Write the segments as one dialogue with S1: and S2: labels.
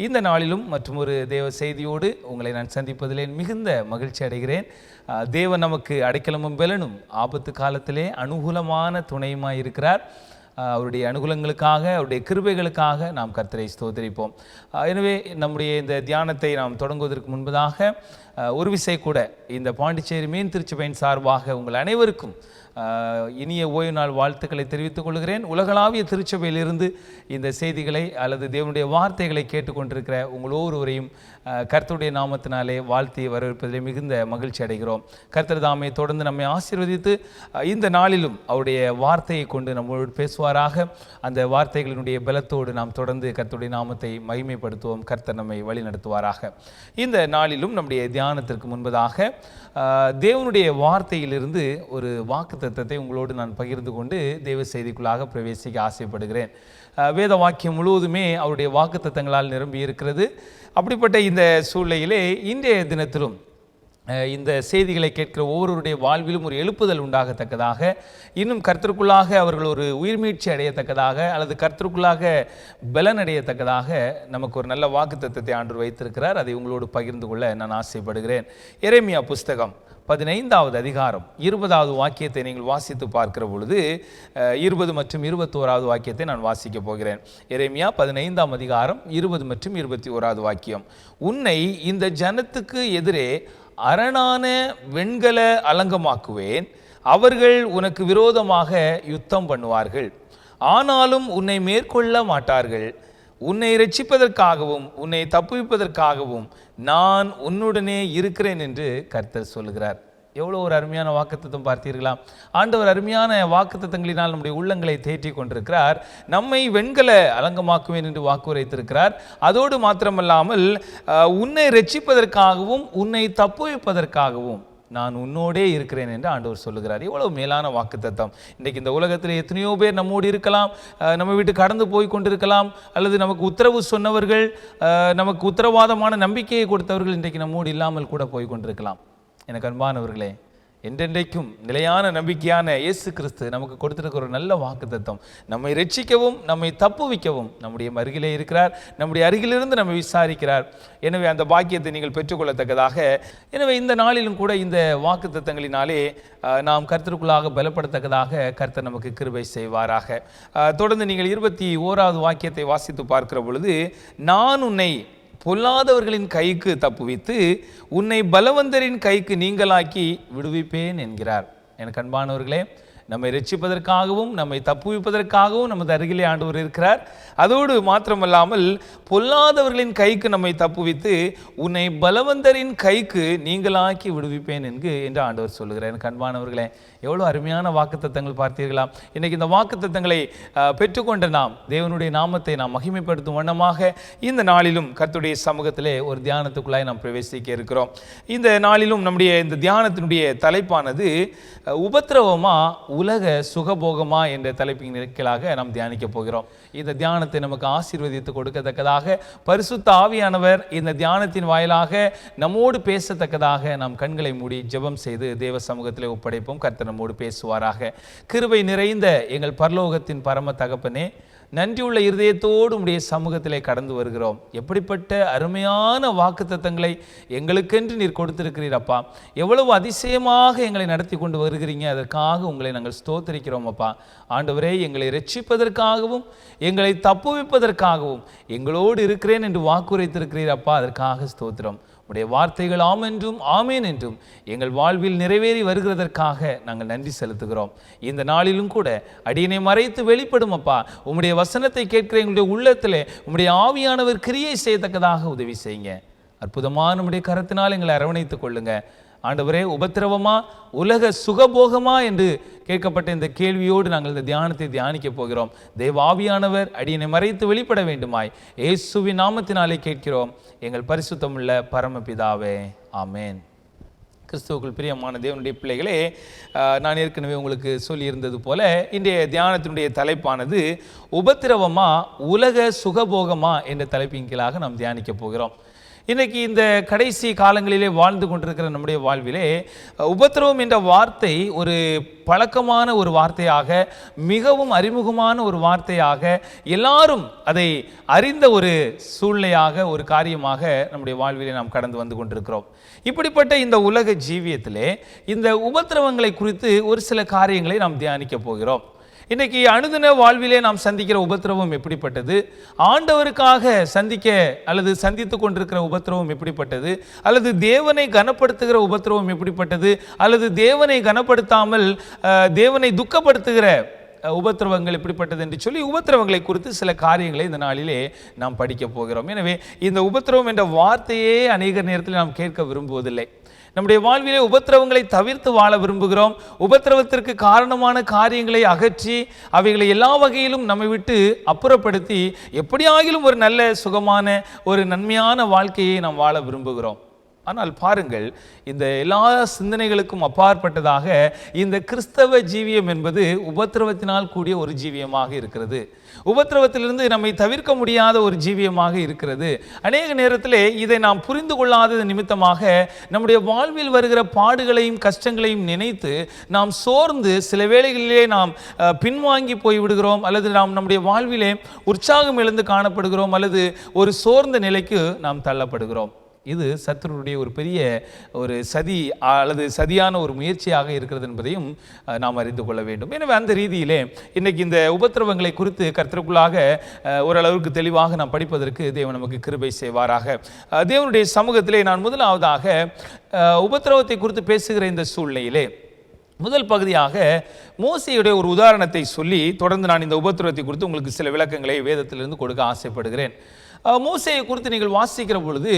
S1: இந்த நாளிலும் மற்றும் ஒரு தேவ செய்தியோடு உங்களை நான் சந்திப்பதிலே மிகுந்த மகிழ்ச்சி அடைகிறேன். தேவன் நமக்கு அடைக்கலமும் பெலனும் ஆபத்து காலத்திலே அனுகூலமான துணையுமாய் இருக்கிறார். அவருடைய அனுகூலங்களுக்காக, அவருடைய கிருபைகளுக்காக நாம் கர்த்தரை ஸ்தோத்திரிப்போம். எனவே நம்முடைய இந்த தியானத்தை நாம் தொடங்குவதற்கு முன்பதாக ஒரு விசை கூட இந்த பாண்டிச்சேரி மீன் திருச்சபையின் சார்பாக உங்கள் அனைவருக்கும் இனிய ஓய்வு நாள் வாழ்த்துக்களை தெரிவித்துக் கொள்கிறேன். உலகளாவிய திருச்சபையிலிருந்து இந்த செய்திகளை அல்லது தேவனுடைய வார்த்தைகளை கேட்டுக்கொண்டிருக்கிற உங்கள் ஒவ்வொருவரையும் கர்த்தருடைய நாமத்தினாலே வாழ்த்தி வரவேற்பதிலே மிகுந்த மகிழ்ச்சி அடைகிறோம். கர்த்தர் தாமே தொடர்ந்து நம்மை ஆசீர்வதித்து இந்த நாளிலும் அவருடைய வார்த்தையை கொண்டு நம்மளோடு பேசுவாராக. அந்த வார்த்தைகளினுடைய பலத்தோடு நாம் தொடர்ந்து கர்த்தருடைய நாமத்தை மகிமைப்படுத்துவோம். கர்த்தர் நம்மை வழி நடத்துவாராக. இந்த நாளிலும் நம்முடைய தியானத்திற்கு முன்பதாக தேவனுடைய வார்த்தையிலிருந்து ஒரு வாக்குத்தத்தத்தை உங்களோடு நான் பகிர்ந்து கொண்டு தேவ செய்திக்குள்ளாக பிரவேசிக்க ஆசைப்படுகிறேன். வேத வாக்கியம் முழுவதுமே அவருடைய வாக்குத்தத்தங்களால் நிரம்பி இருக்கிறது. அப்படிப்பட்ட இந்த சூழ்நிலையிலே இன்றைய தினத்திலும் இந்த செய்திகளை கேட்கிற ஒவ்வொருவருடைய வாழ்விலும் ஒரு எழுப்புதல் உண்டாகத்தக்கதாக, இன்னும் கர்த்தருக்குள்ளாக அவர்கள் ஒரு உயிர்மீட்சி அடையத்தக்கதாக அல்லது கர்த்தருக்குள்ளாக பலன் அடையத்தக்கதாக நமக்கு ஒரு நல்ல வாக்குத்தத்தத்தை ஆண்டவர் வைத்திருக்கிறார். அதை உங்களோடு பகிர்ந்து கொள்ள நான் ஆசைப்படுகிறேன். எரேமியா புஸ்தகம் 15வது அதிகாரம் 20வது வாக்கியத்தை நீங்கள் வாசித்து பார்க்கிற பொழுது 20 மற்றும் 21வது வாக்கியத்தை நான் வாசிக்கப் போகிறேன். எரேமியா 15ஆம் அதிகாரம் 20 மற்றும் 21வது வாக்கியம். உன்னை இந்த ஜனத்துக்கு எதிரே அரணான வெண்கல அலங்கமாக்குவேன், அவர்கள் உனக்கு விரோதமாக யுத்தம் பண்ணுவார்கள், ஆனாலும் உன்னை மேற்கொள்ள மாட்டார்கள். உன்னை இரட்சிப்பதற்காகவும் உன்னை தப்புவிப்பதற்காகவும் நான் உன்னுடனே இருக்கிறேன் என்று கர்த்தர் சொல்லுகிறார். எவ்வளோ ஒரு அருமையான வாக்குத்தத்தம் பார்த்தீர்களா? ஆண்டவர் அருமையான வாக்குத்தத்தங்களினால் நம்முடைய உள்ளங்களை தேற்றி கொண்டிருக்கிறார். நம்மை வெண்கல அலங்கமாக்குவேன் என்று வாக்கு உரைத்திருக்கிறார். அதோடு மாத்திரமல்லாமல் உன்னை இரட்சிப்பதற்காகவும் உன்னை தப்புவிப்பதற்காகவும் நான் உன்னோடே இருக்கிறேன் என்று ஆண்டவர் சொல்லுகிறார். எவ்வளவு மேலான வாக்குத்தத்தம்! இன்றைக்கு இந்த உலகத்தில் எத்தனையோ பேர் நம்மோடு இருக்கலாம், நம்ம வீட்டு கடந்து போய் கொண்டிருக்கலாம், அல்லது நமக்கு உத்தரவு சொன்னவர்கள், நமக்கு உத்தரவாதமான நம்பிக்கையை கொடுத்தவர்கள் இன்றைக்கு நம்மோடு இல்லாமல் கூட போய் கொண்டிருக்கலாம். எனக்கு அன்பானவர்களே, என்றென்றைக்கும் நிலையான நம்பிக்கையான இயேசு கிறிஸ்து நமக்கு கொடுத்திருக்கிற ஒரு நல்ல வாக்குத்தத்தம், நம்மை ரட்சிக்கவும் நம்மை தப்புவிக்கவும் நம்முடைய அருகிலே இருக்கிறார், நம்முடைய அருகிலிருந்து நம்மை விசாரிக்கிறார். எனவே அந்த பாக்கியத்தை நீங்கள் பெற்றுக்கொள்ளத்தக்கதாக, எனவே இந்த நாளிலும் கூட இந்த வாக்குத்தத்தங்களினாலே நாம் கர்த்தருக்குள்ளாக பலப்படத்தக்கதாக கர்த்தர் நமக்கு கிருபை செய்வாராக. தொடர்ந்து நீங்கள் 21வது வாக்கியத்தை வாசித்து பார்க்கிற பொழுது, நான் உன்னை பொல்லாதவர்களின் கைக்கு தப்புவித்து உன்னை பலவந்தரின் கைக்கு நீங்களாக்கி விடுவிப்பேன் என்கிறார். எனக்கு அன்பானவர்களே, நம்மை ரட்சிப்பதற்காகவும் நம்மை தப்புவிப்பதற்காகவும் நமது அருகிலே ஆண்டவர் இருக்கிறார். அதோடு மாத்திரமல்லாமல் பொல்லாதவர்களின் கைக்கு நம்மை தப்புவித்து உன்னை பலவந்தரின் கைக்கு நீங்களாக்கி விடுவிப்பேன் என்று ஆண்டவர் சொல்லுகிறார். எனக்கு அன்பானவர்களே, எவ்வளோ அருமையான வாக்குத்தத்தங்கள் பார்த்தீர்களா? இன்றைக்கி இந்த வாக்குத்தத்தங்களை பெற்றுக்கொண்ட நாம் தேவனுடைய நாமத்தை நாம் மகிமைப்படுத்தும் வண்ணமாக இந்த நாளிலும் கர்த்தருடைய சமூகத்திலே ஒரு தியானத்துக்குள்ளாய் நாம் பிரவேசிக்க இருக்கிறோம். இந்த நாளிலும் நம்முடைய இந்த தியானத்தினுடைய தலைப்பானது உபத்திரவமா உலக சுகபோகமா என்ற தலைப்பின் கீழாக நாம் தியானிக்க போகிறோம். இந்த தியானத்தை நமக்கு ஆசீர்வதித்து கொடுக்கத்தக்கதாக பரிசுத்த ஆவியானவர் இந்த தியானத்தின் வாயிலாக நம்மோடு பேசத்தக்கதாக நாம் கண்களை மூடி ஜெபம் செய்து தேவ சமூகத்திலே ஒப்படைப்போம். கர்த்தர் நம்மோடு பேசுவாராக. கிருபை நிறைந்த எங்கள் பரலோகத்தின் பரம தகப்பனே, நன்றியுள்ள இருதயத்தோடு உடைய சமூகத்திலே கடந்து வருகிறோம். எப்படிப்பட்ட அருமையான வாக்குத்தத்தங்களை எங்களுக்கென்று நீர் கொடுத்திருக்கிறீர் அப்பா. எவ்வளவு அதிசயமாக எங்களை நடத்தி கொண்டு வருகிறீங்க. அதற்காக உங்களை நாங்கள் ஸ்தோத்திரிக்கிறோம் அப்பா. ஆண்டவரே, எங்களை இரட்சிப்பதற்காகவும் எங்களை தப்புவிப்பதற்காகவும் எங்களோடு இருக்கிறேன் என்று வாக்குரைத்திருக்கிறீர் அப்பா. அதற்காக ஸ்தோத்திரம். உடைய வார்த்தைகள் ஆம் என்றும் ஆமேன் என்றும் எங்கள் வாழ்வில் நிறைவேறி வருகிறதற்காக நாங்கள் நன்றி செலுத்துகிறோம். இந்த நாளிலும் கூட அடியினை மறைத்து வெளிப்படும் அப்பா. உம்முடைய வசனத்தை கேட்கிற எங்களுடைய உள்ளத்திலே உம்முடைய ஆவியானவர் கிரியை செய்யத்தக்கதாக உதவி செய்யுங்க. அற்புதமான உம்முடைய கரத்தினால் எங்களை அரவணைத்துக் கொள்ளுங்க ஆண்டவரே. உபத்திரவமா உலக சுகபோகமா என்று கேட்கப்பட்ட இந்த கேள்வியோடு நாங்கள் இந்த தியானத்தை தியானிக்க போகிறோம். தேவ ஆவியானவர் அடியினை மறைத்து வெளிப்பட வேண்டுமாய் இயேசுவின் நாமத்தினாலே கேட்கிறோம் எங்கள் பரிசுத்தமுள்ள பரமபிதாவே, ஆமேன். கிறிஸ்துவுக்குள் பிரியமான தேவனுடைய பிள்ளைகளே, நான் ஏற்கனவே உங்களுக்கு சொல்லியிருந்தது போல இன்றைய தியானத்தினுடைய தலைப்பானது உபத்திரவமா உலக சுகபோகமா என்ற தலைப்பின் கீழாக நாம் தியானிக்க போகிறோம். இன்றைக்கி இந்த கடைசி காலங்களிலே வாழ்ந்து கொண்டிருக்கிற நம்முடைய வாழ்விலே உபத்திரவம் என்ற வார்த்தை ஒரு பழக்கமான ஒரு வார்த்தையாக, மிகவும் அறிமுகமான ஒரு வார்த்தையாக, எல்லாரும் அதை அறிந்த ஒரு சூழ்நிலையாக, ஒரு காரியமாக நம்முடைய வாழ்விலே நாம் கடந்து வந்து கொண்டிருக்கிறோம். இப்படிப்பட்ட இந்த உலக ஜீவியத்திலே இந்த உபத்திரவங்களை குறித்து ஒரு சில காரியங்களை நாம் தியானிக்க போகிறோம். இன்றைக்கி அனுதின வாழ்விலே நாம் சந்திக்கிற உபத்திரவம் எப்படிப்பட்டது, ஆண்டவருக்காக சந்தித்து கொண்டிருக்கிற உபத்திரவம் எப்படிப்பட்டது, அல்லது தேவனை கனப்படுத்துகிற உபத்திரவம் எப்படிப்பட்டது, அல்லது தேவனை கனப்படுத்தாமல் தேவனை துக்கப்படுத்துகிற உபத்திரவங்கள் எப்படிப்பட்டது என்று சொல்லி உபத்திரவங்களை குறித்து சில காரியங்களை இந்த நாளிலே நாம் படிக்க போகிறோம். எனவே இந்த உபத்திரவம் என்ற வார்த்தையே அநேக நேரத்தில் நாம் கேட்க விரும்புவதில்லை. நம்முடைய வாழ்விலே உபத்திரவங்களை தவிர்த்து வாழ விரும்புகிறோம். உபத்திரவத்திற்கு காரணமான காரியங்களை அகற்றி அவைகளை எல்லா வகையிலும் நம்மை விட்டு அப்புறப்படுத்தி எப்படியாகிலும் ஒரு நல்ல சுகமான ஒரு நன்மையான வாழ்க்கையை நாம் வாழ விரும்புகிறோம். ஆனால் பாருங்கள், இந்த எல்லா சிந்தனைகளுக்கும் அப்பாற்பட்டதாக இந்த கிறிஸ்தவ ஜீவியம் என்பது உபத்திரவத்தினால் கூடிய ஒரு ஜீவியமாக இருக்கிறது. உபத்திரவத்திலிருந்து நம்மை தவிர்க்க முடியாத ஒரு ஜீவியமாக இருக்கிறது. அநேக நேரத்திலே இதை நாம் புரிந்து கொள்ளாதது நிமித்தமாக நம்முடைய வாழ்வில் வருகிற பாடுகளையும் கஷ்டங்களையும் நினைத்து நாம் சோர்ந்து சில வேளைகளிலே நாம் பின்வாங்கி போய்விடுகிறோம், அல்லது நாம் நம்முடைய வாழ்விலே உற்சாகம் இழந்து காணப்படுகிறோம், அல்லது ஒரு சோர்ந்த நிலைக்கு நாம் தள்ளப்படுகிறோம். இது சத்துருடைய ஒரு பெரிய ஒரு சதி அல்லது சதியான ஒரு முயற்சியாக இருக்கிறது என்பதையும் நாம் அறிந்து கொள்ள வேண்டும். எனவே அந்த ரீதியிலே இன்றைக்கி இந்த உபத்திரவங்களை குறித்து கர்த்தருக்குள்ளாக ஓரளவுக்கு தெளிவாக நாம் படிப்பதற்கு தேவன் நமக்கு கிருபை செய்வாராக. தேவனுடைய சமூகத்திலே நான் முதலாவதாக உபத்திரவத்தை குறித்து பேசுகிற இந்த சூழ்நிலையிலே முதல் பகுதியாக மோசேயுடைய ஒரு உதாரணத்தை சொல்லி தொடர்ந்து நான் இந்த உபத்திரவத்தை குறித்து உங்களுக்கு சில விளக்கங்களை வேதத்திலிருந்து கொடுக்க ஆசைப்படுகிறேன். மோசேயை குறித்து நீங்கள் வாசிக்கிற பொழுது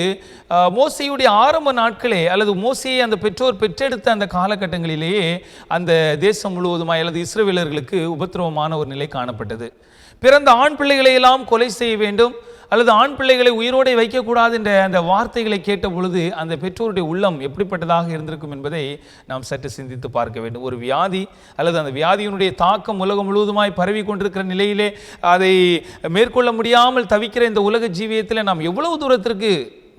S1: மோசேயுடைய ஆரம்ப நாட்களே அல்லது மோசேயை அந்த பெற்றோர் பெற்றெடுத்த அந்த காலகட்டங்களிலேயே அந்த தேசம் முழுவதுமாய் அல்லது இஸ்ரவேலர்களுக்கு உபத்திரவமான ஒரு நிலை காணப்பட்டது. பிறந்த ஆண் பிள்ளைகளை எல்லாம் கொலை செய்ய வேண்டும் அல்லது ஆண் பிள்ளைகளை உயிரோடு வைக்கக்கூடாது என்ற அந்த வார்த்தைகளை கேட்ட பொழுது அந்த பெற்றோருடைய உள்ளம் எப்படிப்பட்டதாக இருந்திருக்கும் என்பதை நாம் சற்று சிந்தித்து பார்க்க வேண்டும். ஒரு வியாதி அல்லது அந்த வியாதியினுடைய தாக்கம் உலகம் முழுவதுமாய் பரவி கொண்டிருக்கிற நிலையிலே அதை மேற்கொள்ள முடியாமல் தவிக்கிற இந்த உலக ஜீவியத்தில் நாம் எவ்வளவு தூரத்திற்கு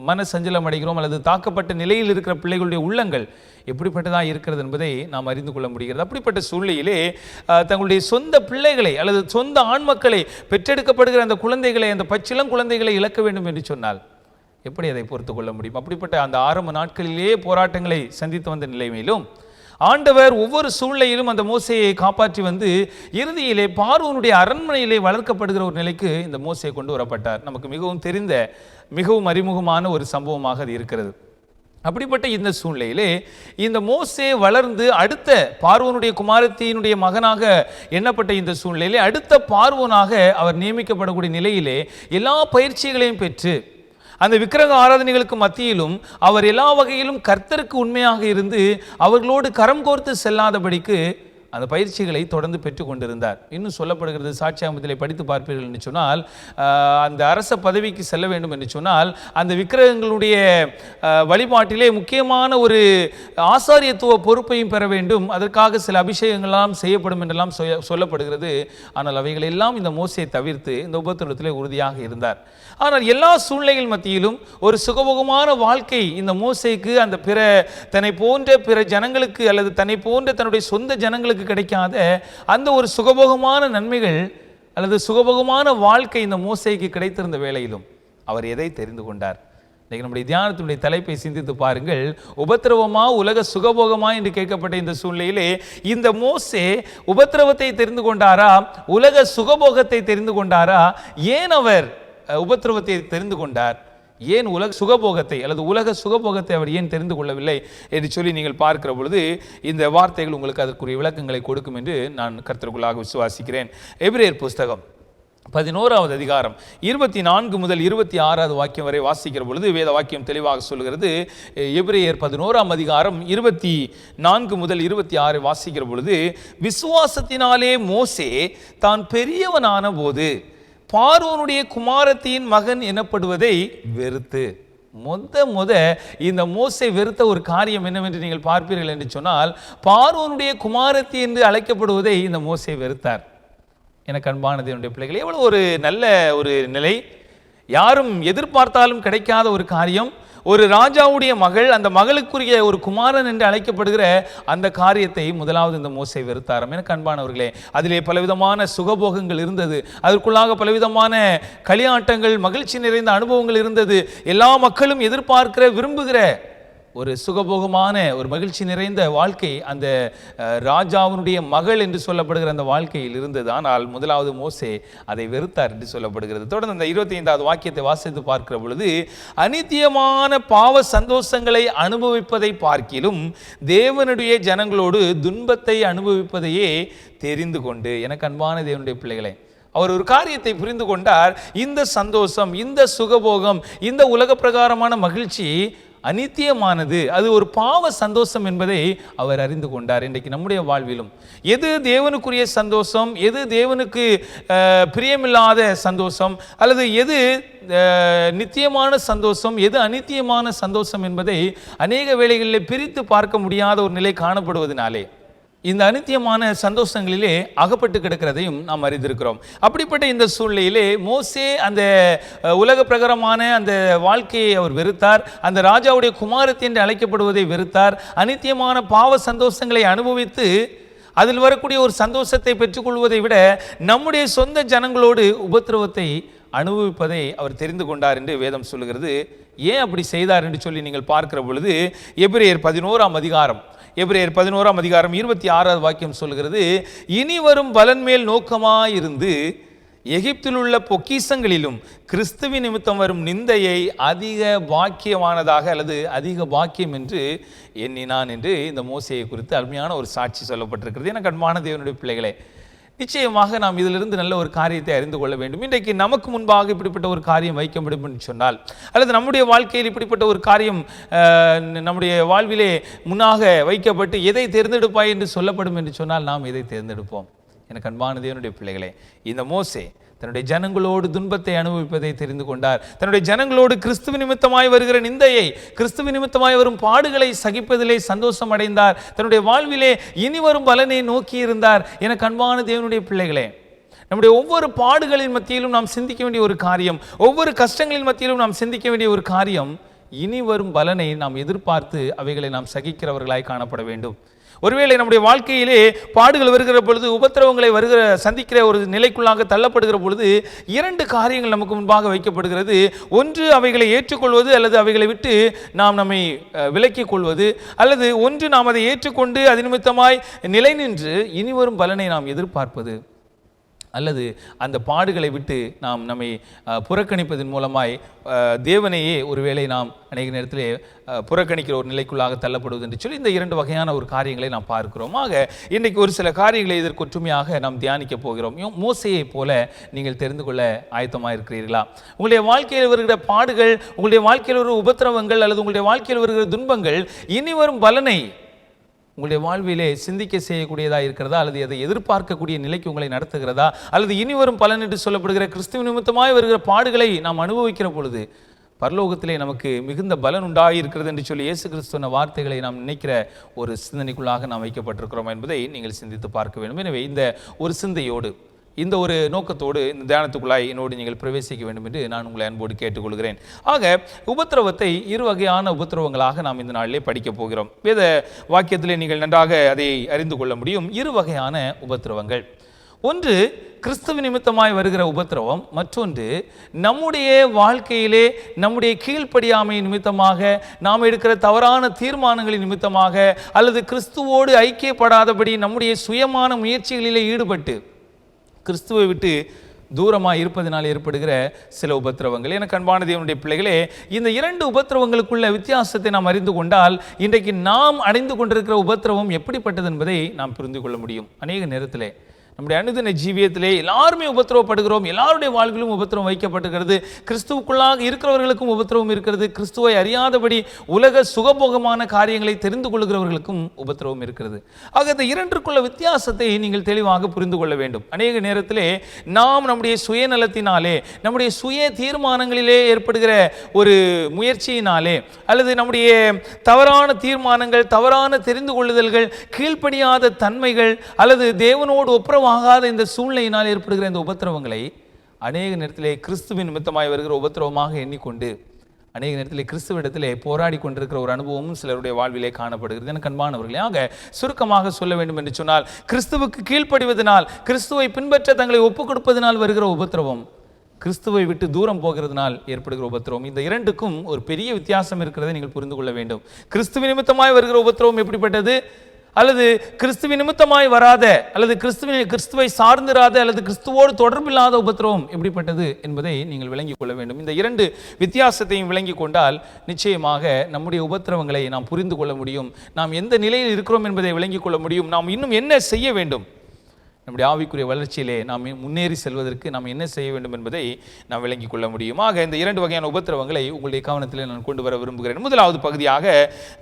S1: மன சஞ்சலம் அடைகிறோம், அல்லது தாக்கப்பட்ட நிலையில் இருக்கிற பிள்ளைகளுடைய உள்ளங்கள் எப்படிப்பட்டதாக இருக்கிறது என்பதை நாம் அறிந்து கொள்ள முடிகிறது. அப்படிப்பட்ட சூழ்நிலையிலே தங்களுடைய சொந்த பிள்ளைகளை அல்லது சொந்த ஆண் மக்களை பெற்றெடுக்கப்படுகிற அந்த குழந்தைகளை, அந்த பச்சிளம் குழந்தைகளை இழக்க வேண்டும் என்று சொன்னால் எப்படி அதை பொறுத்து கொள்ள முடியும்? அப்படிப்பட்ட அந்த ஆரம்ப நாட்களிலே போராட்டங்களை சந்தித்து வந்த நிலைமையிலும் ஆண்டவர் ஒவ்வொரு சூழ்நிலையிலும் அந்த மோசேயை காப்பாற்றி வந்து இறுதியிலே பார்வோனுடைய அரண்மனையிலே வளர்க்கப்படுகிற ஒரு நிலைக்கு இந்த மோசே கொண்டு வரப்பட்டார். நமக்கு மிகவும் தெரிந்த மிகவும் அறிமுகமான ஒரு சம்பவமாக அது இருக்கிறது. அப்படிப்பட்ட இந்த சூழ்நிலையிலே இந்த மோசே வளர்ந்து அடுத்த பார்வோனுடைய குமாரத்தியினுடைய மகனாக எண்ணப்பட்ட இந்த சூழ்நிலையிலே அடுத்த பார்வோனாக அவர் நியமிக்கப்படக்கூடிய நிலையிலே எல்லா பயிற்சிகளையும் பெற்று அந்த விக்கிரக ஆராதனைகளுக்கு மத்தியிலும் அவர் எல்லா வகையிலும் கர்த்தருக்கு உண்மையாக இருந்து அவர்களோடு கரம் கோர்த்து செல்லாதபடிக்கு அந்த பயிற்சிகளை தொடர்ந்து பெற்று கொண்டிருந்தார். இன்னும் சொல்லப்படுகிறது, சாட்சியாகமத்திலே படித்து பார்ப்பீர்கள் என்று சொன்னால், அந்த அரச பதவிக்கு செல்ல வேண்டும் என்று சொன்னால் அந்த விக்கிரகங்களுடைய வழிபாட்டிலே முக்கியமான ஒரு ஆசாரியத்துவ பொறுப்பையும் பெற வேண்டும். அதற்காக சில அபிஷேகங்கள்லாம் செய்யப்படும் என்றெல்லாம் சொல்லப்படுகிறது. ஆனால் அவைகள் எல்லாம் இந்த மோசையை தவிர்த்து இந்த உபத்திரவத்திலே உறுதியாக இருந்தார். ஆனால் எல்லா சூழ்நிலைகள் மத்தியிலும் ஒரு சுகபோகமான வாழ்க்கை இந்த மோசேக்கு அந்த தன்னை போன்ற பிற ஜனங்களுக்கு அல்லது தன்னை போன்ற தன்னுடைய சொந்த ஜனங்களுக்கு கிடைக்காத அந்த ஒரு சுகபோகமான நன்மைகள் அல்லது சுகபோகமான வாழ்க்கை இந்த மோசேக்கு கிடைத்திருந்த வேளையிலும் அவர் எதை தெரிந்து கொண்டார்? இன்னைக்கு நம்முடைய தியானத்தினுடைய தலைப்பை சிந்தித்து பாருங்கள். உபத்திரவமா உலக சுகபோகமா என்று கேட்கப்பட்ட இந்த சூழ்நிலையிலே இந்த மோசே உபத்திரவத்தை தெரிந்து கொண்டாரா, உலக சுகபோகத்தை தெரிந்து கொண்டாரா? ஏன் அவர் உபத்திரவத்தை தெரிந்து கொண்டார்? ஏன் உலக சுகபோகத்தை அல்லது உலக சுகபோகத்தை அவர் ஏன் தெரிந்து கொள்ளவில்லை என்று சொல்லி நீங்கள் பார்க்கிற பொழுது இந்த வார்த்தைகள் உங்களுக்கு அதற்குரிய விளக்கங்களை கொடுக்கும் என்று நான் கர்த்தருக்குள்ளாக விசுவாசிக்கிறேன். எபிரேயர் புஸ்தகம் 11வது அதிகாரம் 24 முதல் 26வது வாக்கியம் வரை வாசிக்கிற பொழுது வேத வாக்கியம் தெளிவாக சொல்கிறது. எபிரேயர் 11ஆம் அதிகாரம் 24 முதல் 26 வாசிக்கிற பொழுது, விசுவாசத்தினாலே மோசே தான் பெரியவனான போது பார்வோனுடைய குமாரத்தியின் மகன் எனப்படுவதை வெறுத்து, இந்த மோசே வெறுத்த ஒரு காரியம் என்னவென்று நீங்கள் பார்ப்பீர்கள் என்று சொன்னால், பார்வோனுடைய குமாரத்தி என்று அழைக்கப்படுவதை இந்த மோசே வெறுத்தார். எனக்கு அன்பான தேவனுடைய பிள்ளைகள், எவ்வளவு ஒரு நல்ல ஒரு நிலை, யாரும் எதிர்பார்த்தாலும் கிடைக்காத ஒரு காரியம். ஒரு ராஜாவுடைய மகள், அந்த மகளுக்குரிய ஒரு குமாரன் என்று அழைக்கப்படுகிற அந்த காரியத்தை முதலாவது இந்த மோசே வெறுத்தாராம். எனக்கு அன்பானவர்களே, அதிலே பலவிதமான சுகபோகங்கள் இருந்தது, அதற்குள்ளாக பலவிதமான களியாட்டங்கள், மகிழ்ச்சி நிறைந்த அனுபவங்கள் இருந்தது. எல்லா மக்களும் எதிர்பார்க்கிற, விரும்புகிற ஒரு சுகபோகமான, ஒரு மகிழ்ச்சி நிறைந்த வாழ்க்கை அந்த ராஜாவினுடைய மகள் என்று சொல்லப்படுகிற அந்த வாழ்க்கையில் இருந்தது. ஆனால் முதலாவது மோசே அதை வெறுத்தார் என்று சொல்லப்படுகிறது. தொடர்ந்து அந்த 25வது வாக்கியத்தை வாசித்து பார்க்கிற பொழுது, அநித்தியமான பாவ சந்தோஷங்களை அனுபவிப்பதை பார்க்கிலும் தேவனுடைய ஜனங்களோடு துன்பத்தை அனுபவிப்பதையே தெரிந்து கொண்டு. எனக்கு அன்பான தேவனுடைய பிள்ளைகளே, அவர் ஒரு காரியத்தை புரிந்து கொண்டார். இந்த சந்தோஷம், இந்த சுகபோகம், இந்த உலக பிரகாரமான மகிழ்ச்சி அநித்தியமானது, அது ஒரு பாவ சந்தோஷம் என்பதை அவர் அறிந்து கொண்டார். இன்றைக்கு நம்முடைய வாழ்விலும் எது தேவனுக்குரிய சந்தோஷம், எது தேவனுக்கு பிரியமில்லாத சந்தோஷம், அல்லது எது நித்தியமான சந்தோஷம், எது அநித்தியமான சந்தோஷம் என்பதை அநேக வேளைகளில் பிரித்து பார்க்க முடியாத ஒரு நிலை காணப்படுவதனாலே இந்த அநித்தியமான சந்தோஷங்களிலே அகப்பட்டு கிடக்கிறதையும் நாம் அறிந்திருக்கிறோம். அப்படிப்பட்ட இந்த சூழ்நிலையிலே மோசே அந்த உலக பிரகாரமான அந்த வாழ்க்கையை அவர் வெறுத்தார். அந்த ராஜாவுடைய குமாரத்தி என்று அழைக்கப்படுவதை வெறுத்தார். அநித்தியமான பாவ சந்தோஷங்களை அனுபவித்து அதில் வரக்கூடிய ஒரு சந்தோஷத்தை பெற்றுக்கொள்வதை விட நம்முடைய சொந்த ஜனங்களோடு உபத்திரவத்தை அனுபவிப்பதை அவர் தெரிந்து கொண்டார் என்று வேதம் சொல்லுகிறது. ஏன் அப்படி செய்தார் என்று சொல்லி நீங்கள் பார்க்கிற பொழுது, எபிரேயர் 11ஆம் அதிகாரம் 26வது வாக்கியம் சொல்கிறது, இனி வரும் பலன் மேல் நோக்கமாயிருந்து எகிப்தில் உள்ள பொக்கிஷங்களிலும் கிறிஸ்துவின் நிமித்தம் வரும் நிந்தையை அதிக பாக்கியமானதாக அல்லது அதிக பாக்கியம் என்று எண்ணினான் என்று இந்த மோசேயை குறித்து அருமையான ஒரு சாட்சி சொல்லப்பட்டிருக்கிறது. எனக்கு அன்பான தேவனுடைய பிள்ளைகளே, நிச்சயமாக நாம் இதிலிருந்து நல்ல ஒரு காரியத்தை அறிந்து கொள்ள வேண்டும். இன்றைக்கு நமக்கு முன்பாக இப்படிப்பட்ட ஒரு காரியம் வைக்கப்படும் என்று சொன்னால், அல்லது நம்முடைய வாழ்க்கையில் இப்படிப்பட்ட ஒரு காரியம் நம்முடைய வாழ்விலே முன்னாக வைக்கப்பட்டு எதை தேர்ந்தெடுப்பாய் என்று சொல்லப்படும் என்று சொன்னால் நாம் எதை தேர்ந்தெடுப்போம்? எனக்கு அன்பான தேவனுடைய பிள்ளைகளே, இந்த மோசே தன்னுடைய ஜனங்களோடு துன்பத்தை அனுபவிப்பதை தெரிந்து கொண்டார். தன்னுடைய ஜனங்களோடு கிறிஸ்துவ நிமித்தமாய் வருகிற நிந்தையை, கிறிஸ்துவ நிமித்தமாய் வரும் பாடுகளை சகிப்பதிலே சந்தோஷம் அடைந்தார். தன்னுடைய வாழ்விலே இனி வரும் பலனை நோக்கி இருந்தார். எனக்கு அன்பான தேவனுடைய பிள்ளைகளே, நம்முடைய ஒவ்வொரு பாடுகளின் மத்தியிலும் நாம் சிந்திக்க வேண்டிய ஒரு காரியம், ஒவ்வொரு கஷ்டங்களின் மத்தியிலும் நாம் சிந்திக்க வேண்டிய ஒரு காரியம், இனி வரும் பலனை நாம் எதிர்பார்த்து அவைகளை நாம் சகிக்கிறவர்களாய் காணப்பட வேண்டும். ஒருவேளை நம்முடைய வாழ்க்கையிலே பாடுகள் வருகிற பொழுது, உபத்திரவங்களை சந்திக்கிற ஒரு நிலைக்குள்ளாக தள்ளப்படுகிற பொழுது 2 காரியங்கள் நமக்கு முன்பாக வைக்கப்படுகிறது. ஒன்று அவைகளை ஏற்றுக்கொள்வது, அல்லது அவைகளை விட்டு நாம் நம்மை விலக்கிக் கொள்வது, அல்லது ஒன்று நாம் அதை ஏற்றுக்கொண்டு அது நிமித்தமாய் நிலை நின்று இனி வரும் பலனை நாம் எதிர்பார்ப்பது, அல்லது அந்த பாடுகளை விட்டு நாம் நம்மை புறக்கணிப்பதன் மூலமாய் தேவனையே ஒருவேளை நாம் அநேக நேரத்திலே புறக்கணிக்கிற ஒரு நிலைக்குள்ளாக தள்ளப்படுவது என்று சொல்லி இந்த 2 வகையான ஒரு காரியங்களை நாம் பார்க்கிறோம். ஆக இன்றைக்கு ஒரு சில காரியங்களை இதற்கு ஒற்றுமையாக நாம் தியானிக்க போகிறோம். மோசேயை போல நீங்கள் தெரிந்து கொள்ள ஆயத்தமாக இருக்கிறீர்களா? உங்களுடைய வாழ்க்கையில் வருகிற பாடுகள், உங்களுடைய வாழ்க்கையில் வருகிற உபத்திரவங்கள், அல்லது உங்களுடைய வாழ்க்கையில் வருகிற துன்பங்கள் இனி வரும் பலனை உங்களுடைய வாழ்விலே சிந்திக்க செய்யக்கூடியதாக இருக்கிறதா, அல்லது அதை எதிர்பார்க்கக்கூடிய நிலைக்கு உங்களை நடத்துகிறதா, அல்லது இனி வரும் பலன் என்று சொல்லப்படுகிற கிறிஸ்துவ நிமித்தமாய் வருகிற பாடுகளை நாம் அனுபவிக்கிற பொழுது பரலோகத்திலே நமக்கு மிகுந்த பலன் உண்டாகி இருக்கிறது என்று சொல்லி இயேசு கிறிஸ்துவின் வார்த்தைகளை நாம் நினைக்கிற ஒரு சிந்தனைக்குள்ளாக நாம் வைக்கப்பட்டிருக்கிறோம் என்பதை நீங்கள் சிந்தித்து பார்க்க வேண்டும். எனவே இந்த ஒரு சிந்தையோடு, இந்த ஒரு நோக்கத்தோடு இந்த தியானத்துக்குள்ளாய் என்னோடு நீங்கள் பிரவேசிக்க வேண்டும் என்று நான் உங்களை அன்போடு கேட்டுக்கொள்கிறேன். ஆக உபத்திரவத்தை 2 வகையான உபத்திரவங்களாக நாம் இந்த நாளிலே படிக்கப் போகிறோம். வேத வாக்கியத்திலே நீங்கள் நன்றாக அதை அறிந்து கொள்ள முடியும். 2 வகையான உபத்திரவங்கள். ஒன்று கிறிஸ்துவ நிமித்தமாய் வருகிற உபத்திரவம், மற்றொன்று நம்முடைய வாழ்க்கையிலே நம்முடைய கீழ்ப்படியாமை நிமித்தமாக, நாம் எடுக்கிற தவறான தீர்மானங்களின் நிமித்தமாக, அல்லது கிறிஸ்துவோடு ஐக்கியப்படாதபடி நம்முடைய சுயமான முயற்சிகளிலே ஈடுபட்டு கிறிஸ்துவை விட்டு தூரமாக இருப்பதனால் ஏற்படுகிற சில உபத்திரவங்கள். எனக்கு அன்பான தேவனுடைய பிள்ளைகளே, இந்த 2 உபத்திரவங்களுக்குள்ள வித்தியாசத்தை நாம் அறிந்து கொண்டால் இன்றைக்கு நாம் அடைந்து கொண்டிருக்கிற உபத்திரவம் எப்படிப்பட்டது என்பதை நாம் புரிந்து கொள்ள முடியும். அநேக நேரத்திலே நம்முடைய அனுதின ஜீவியத்திலே எல்லாருமே உபத்திரவப்படுகிறோம். எல்லாருடைய வாழ்விலும் உபத்திரவம் வைக்கப்பட்டுகிறது. கிறிஸ்துவுக்குள்ளாக இருக்கிறவர்களுக்கும் உபத்திரவம் இருக்கிறது. கிறிஸ்துவை அறியாதபடி உலக சுகபோகமான காரியங்களை தெரிந்து கொள்கிறவர்களுக்கும் உபத்திரவம் இருக்கிறது. ஆக இந்த 2க்குள்ள வித்தியாசத்தை நீங்கள் தெளிவாக புரிந்து கொள்ள வேண்டும். அநேக நேரத்திலே நாம் நம்முடைய சுயநலத்தினாலே, நம்முடைய சுய தீர்மானங்களிலே ஏற்படுகிற ஒரு முயற்சியினாலே, அல்லது நம்முடைய தவறான தீர்மானங்கள், தவறான தெரிந்து கொள்ளுதல்கள், கீழ்ப்படியாத தன்மைகள், அல்லது தேவனோடு ஒப்புரவாகாத இந்த சூழ்நிலையினால் ஏற்படுகிற இந்த உபத்திரவங்களை அநேக நேரத்திலே கிறிஸ்துவின் நிமித்தமாய் வருகிற உபத்திரவமாக எண்ணிக்கொண்டு அநேக நேரத்திலே கிறிஸ்துவிடத்திலே போராடி கொண்டிருக்கிற ஒரு அனுபவமும் சிலருடைய வாழ்விலே காணப்படுகிறது. எனக்கு அன்பானவர்களே, ஆக சுருக்கமாக சொல்ல வேண்டும் என்று சொன்னால், கிறிஸ்துவுக்கு கீழ்ப்படிவதனால், கிறிஸ்துவை பின்பற்ற தங்களை ஒப்புக் கொடுப்பதனால் வருகிற உபத்திரவம், கிறிஸ்துவை விட்டு தூரம் போகிறதுனால் ஏற்படுகிற உபத்திரவம், இந்த இரண்டுக்கும் ஒரு பெரிய வித்தியாசம் இருக்கிறதை நீங்கள் புரிந்து கொள்ள வேண்டும். கிறிஸ்துவ நிமித்தமாய் வருகிற உபத்திரவம் எப்படிப்பட்டது, அல்லது கிறிஸ்துவ நிமித்தமாய் வராத, அல்லது கிறிஸ்துவை சார்ந்திராத, அல்லது கிறிஸ்துவோடு தொடர்பில்லாத உபத்திரவம் எப்படிப்பட்டது என்பதை நீங்கள் விளங்கிக் கொள்ள வேண்டும். இந்த இரண்டு வித்தியாசத்தையும் விளங்கிக் கொண்டால் நிச்சயமாக நம்முடைய உபத்திரவங்களை நாம் புரிந்து கொள்ள முடியும். நாம் எந்த நிலையில் இருக்கிறோம் என்பதை விளங்கிக் கொள்ள முடியும். நாம் இன்னும் என்ன செய்ய வேண்டும், நம்முடைய ஆவிக்குரிய வளர்ச்சியிலே நாம் முன்னேறி செல்வதற்கு நாம் என்ன செய்ய வேண்டும் என்பதை நாம் விளங்கிக் கொள்ள முடியும். ஆக இந்த இரண்டு வகையான உபத்திரவங்களை உங்களுடைய கவனத்தில் நான் கொண்டு வர விரும்புகிறேன். முதலாவது பகுதியாக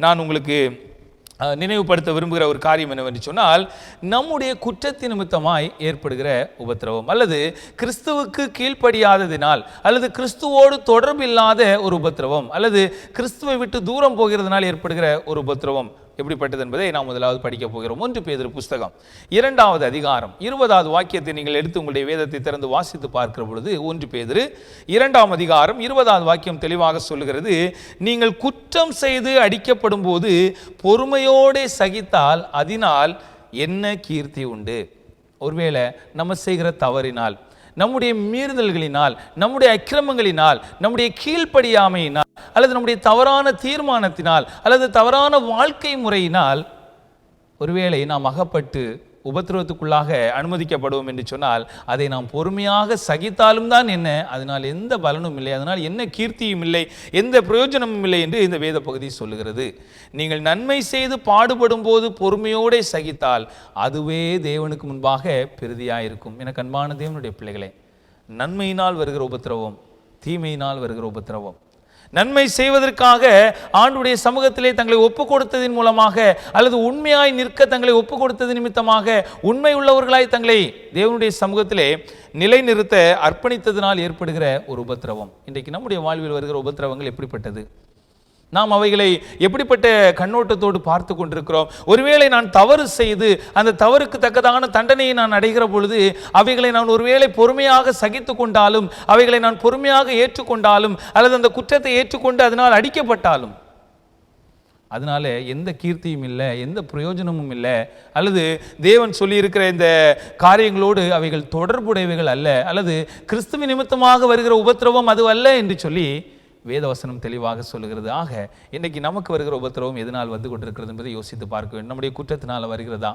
S1: நான் உங்களுக்கு நினைவுபடுத்த விரும்புகிற ஒரு காரியம் என்னவென்று சொன்னால், நம்முடைய குற்றத்தின் நிமித்தமாய் ஏற்படுகிற உபத்திரவம், அல்லது கிறிஸ்துவுக்கு கீழ்ப்படியாததினால், அல்லது கிறிஸ்துவோடு தொடர்பில்லாத ஒரு உபத்திரவம், அல்லது கிறிஸ்துவை விட்டு தூரம் போகிறதுனால் ஏற்படுகிற ஒரு உபத்திரவம் எப்படிப்பட்டது என்பதை நாம் முதலாவது படிக்க போகிறோம். 1 பேதுரு புஸ்தகம் 2வது அதிகாரம் 20வது வாக்கியத்தை நீங்கள் எடுத்து உங்களுடைய வேதத்தை திறந்து வாசித்து பார்க்கிற பொழுது, 1 பேதுரு 2ஆம் அதிகாரம் 20வது வாக்கியம் தெளிவாக சொல்லுகிறது, நீங்கள் குற்றம் செய்து அடிக்கப்படும் போது பொறுமையோடு சகித்தால் அதனால் என்ன கீர்த்தி உண்டு. ஒருவேளை நம்ம செய்கிற தவறினால், நம்முடைய மீறுதல்களினால், நம்முடைய அக்கிரமங்களினால், நம்முடைய கீழ்ப்படியாமையினால், அல்லது நம்முடைய தவறான தீர்மானத்தினால், அல்லது தவறான வாழ்க்கை முறையினால் ஒருவேளை நாம் அகப்பட்டு உபத்திரவத்துக்குள்ளாக அனுமதிக்கப்படுவோம் என்று சொன்னால், அதை நாம் பொறுமையாக சகித்தாலும் தான் என்ன, அதனால் எந்த பலனும் இல்லை, அதனால் என்ன கீர்த்தியும் இல்லை, எந்த பிரயோஜனமும் இல்லை என்று இந்த வேத பகுதி சொல்லுகிறது. நீங்கள் நன்மை செய்து பாடுபடும் போது பொறுமையோடு சகித்தால் அதுவே தேவனுக்கு முன்பாக பெரிதியாயிருக்கும். எனக்கு அன்பான தேவனுடைய பிள்ளைகளே, நன்மையினால் வருகிற உபத்திரவம், தீமையினால் வருகிற உபத்திரவம், நன்மை செய்வதற்காக ஆண்டுடைய சமூகத்திலே தங்களை ஒப்புக் கொடுத்ததின் மூலமாக, அல்லது உண்மையாய் நிற்க தங்களை ஒப்புக் கொடுத்தது நிமித்தமாக, உண்மை உள்ளவர்களாய் தங்களை தேவனுடைய சமூகத்திலே நிலைநிறுத்த அர்ப்பணித்ததினால் ஏற்படுகிற ஒரு உபத்திரவம். இன்றைக்கு நம்முடைய வாழ்வில் வருகிற உபத்திரவங்கள் எப்படிப்பட்டது, நாம் அவைகளை எப்படிப்பட்ட கண்ணோட்டத்தோடு பார்த்து கொண்டிருக்கிறோம். ஒருவேளை நான் தவறு செய்து அந்த தவறுக்கு தக்கதான தண்டனையை நான் அடைகிற பொழுது அவைகளை நான் ஒருவேளை பொறுமையாக சகித்து கொண்டாலும், அவைகளை நான் பொறுமையாக ஏற்றுக்கொண்டாலும், அல்லது அந்த குற்றத்தை ஏற்றுக்கொண்டு அதனால் அடிக்கப்பட்டாலும் அதனால எந்த கீர்த்தியும் இல்லை, எந்த பிரயோஜனமும் இல்லை, அல்லது தேவன் சொல்லியிருக்கிற இந்த காரியங்களோடு அவைகள் தொடர்புடையவைகள் அல்ல, அல்லது கிறிஸ்துவ நிமித்தமாக வருகிற உபத்திரவம் அது அல்ல என்று சொல்லி வேதவசனம் தெளிவாக சொல்லுகிறது. ஆக இன்றைக்கு நமக்கு வருகிற உபத்திரவம் எதனால் வந்து கொண்டிருக்கிறது என்பதை யோசித்து பார்க்க வேண்டும். நம்முடைய குற்றத்தினால் வருகிறதா,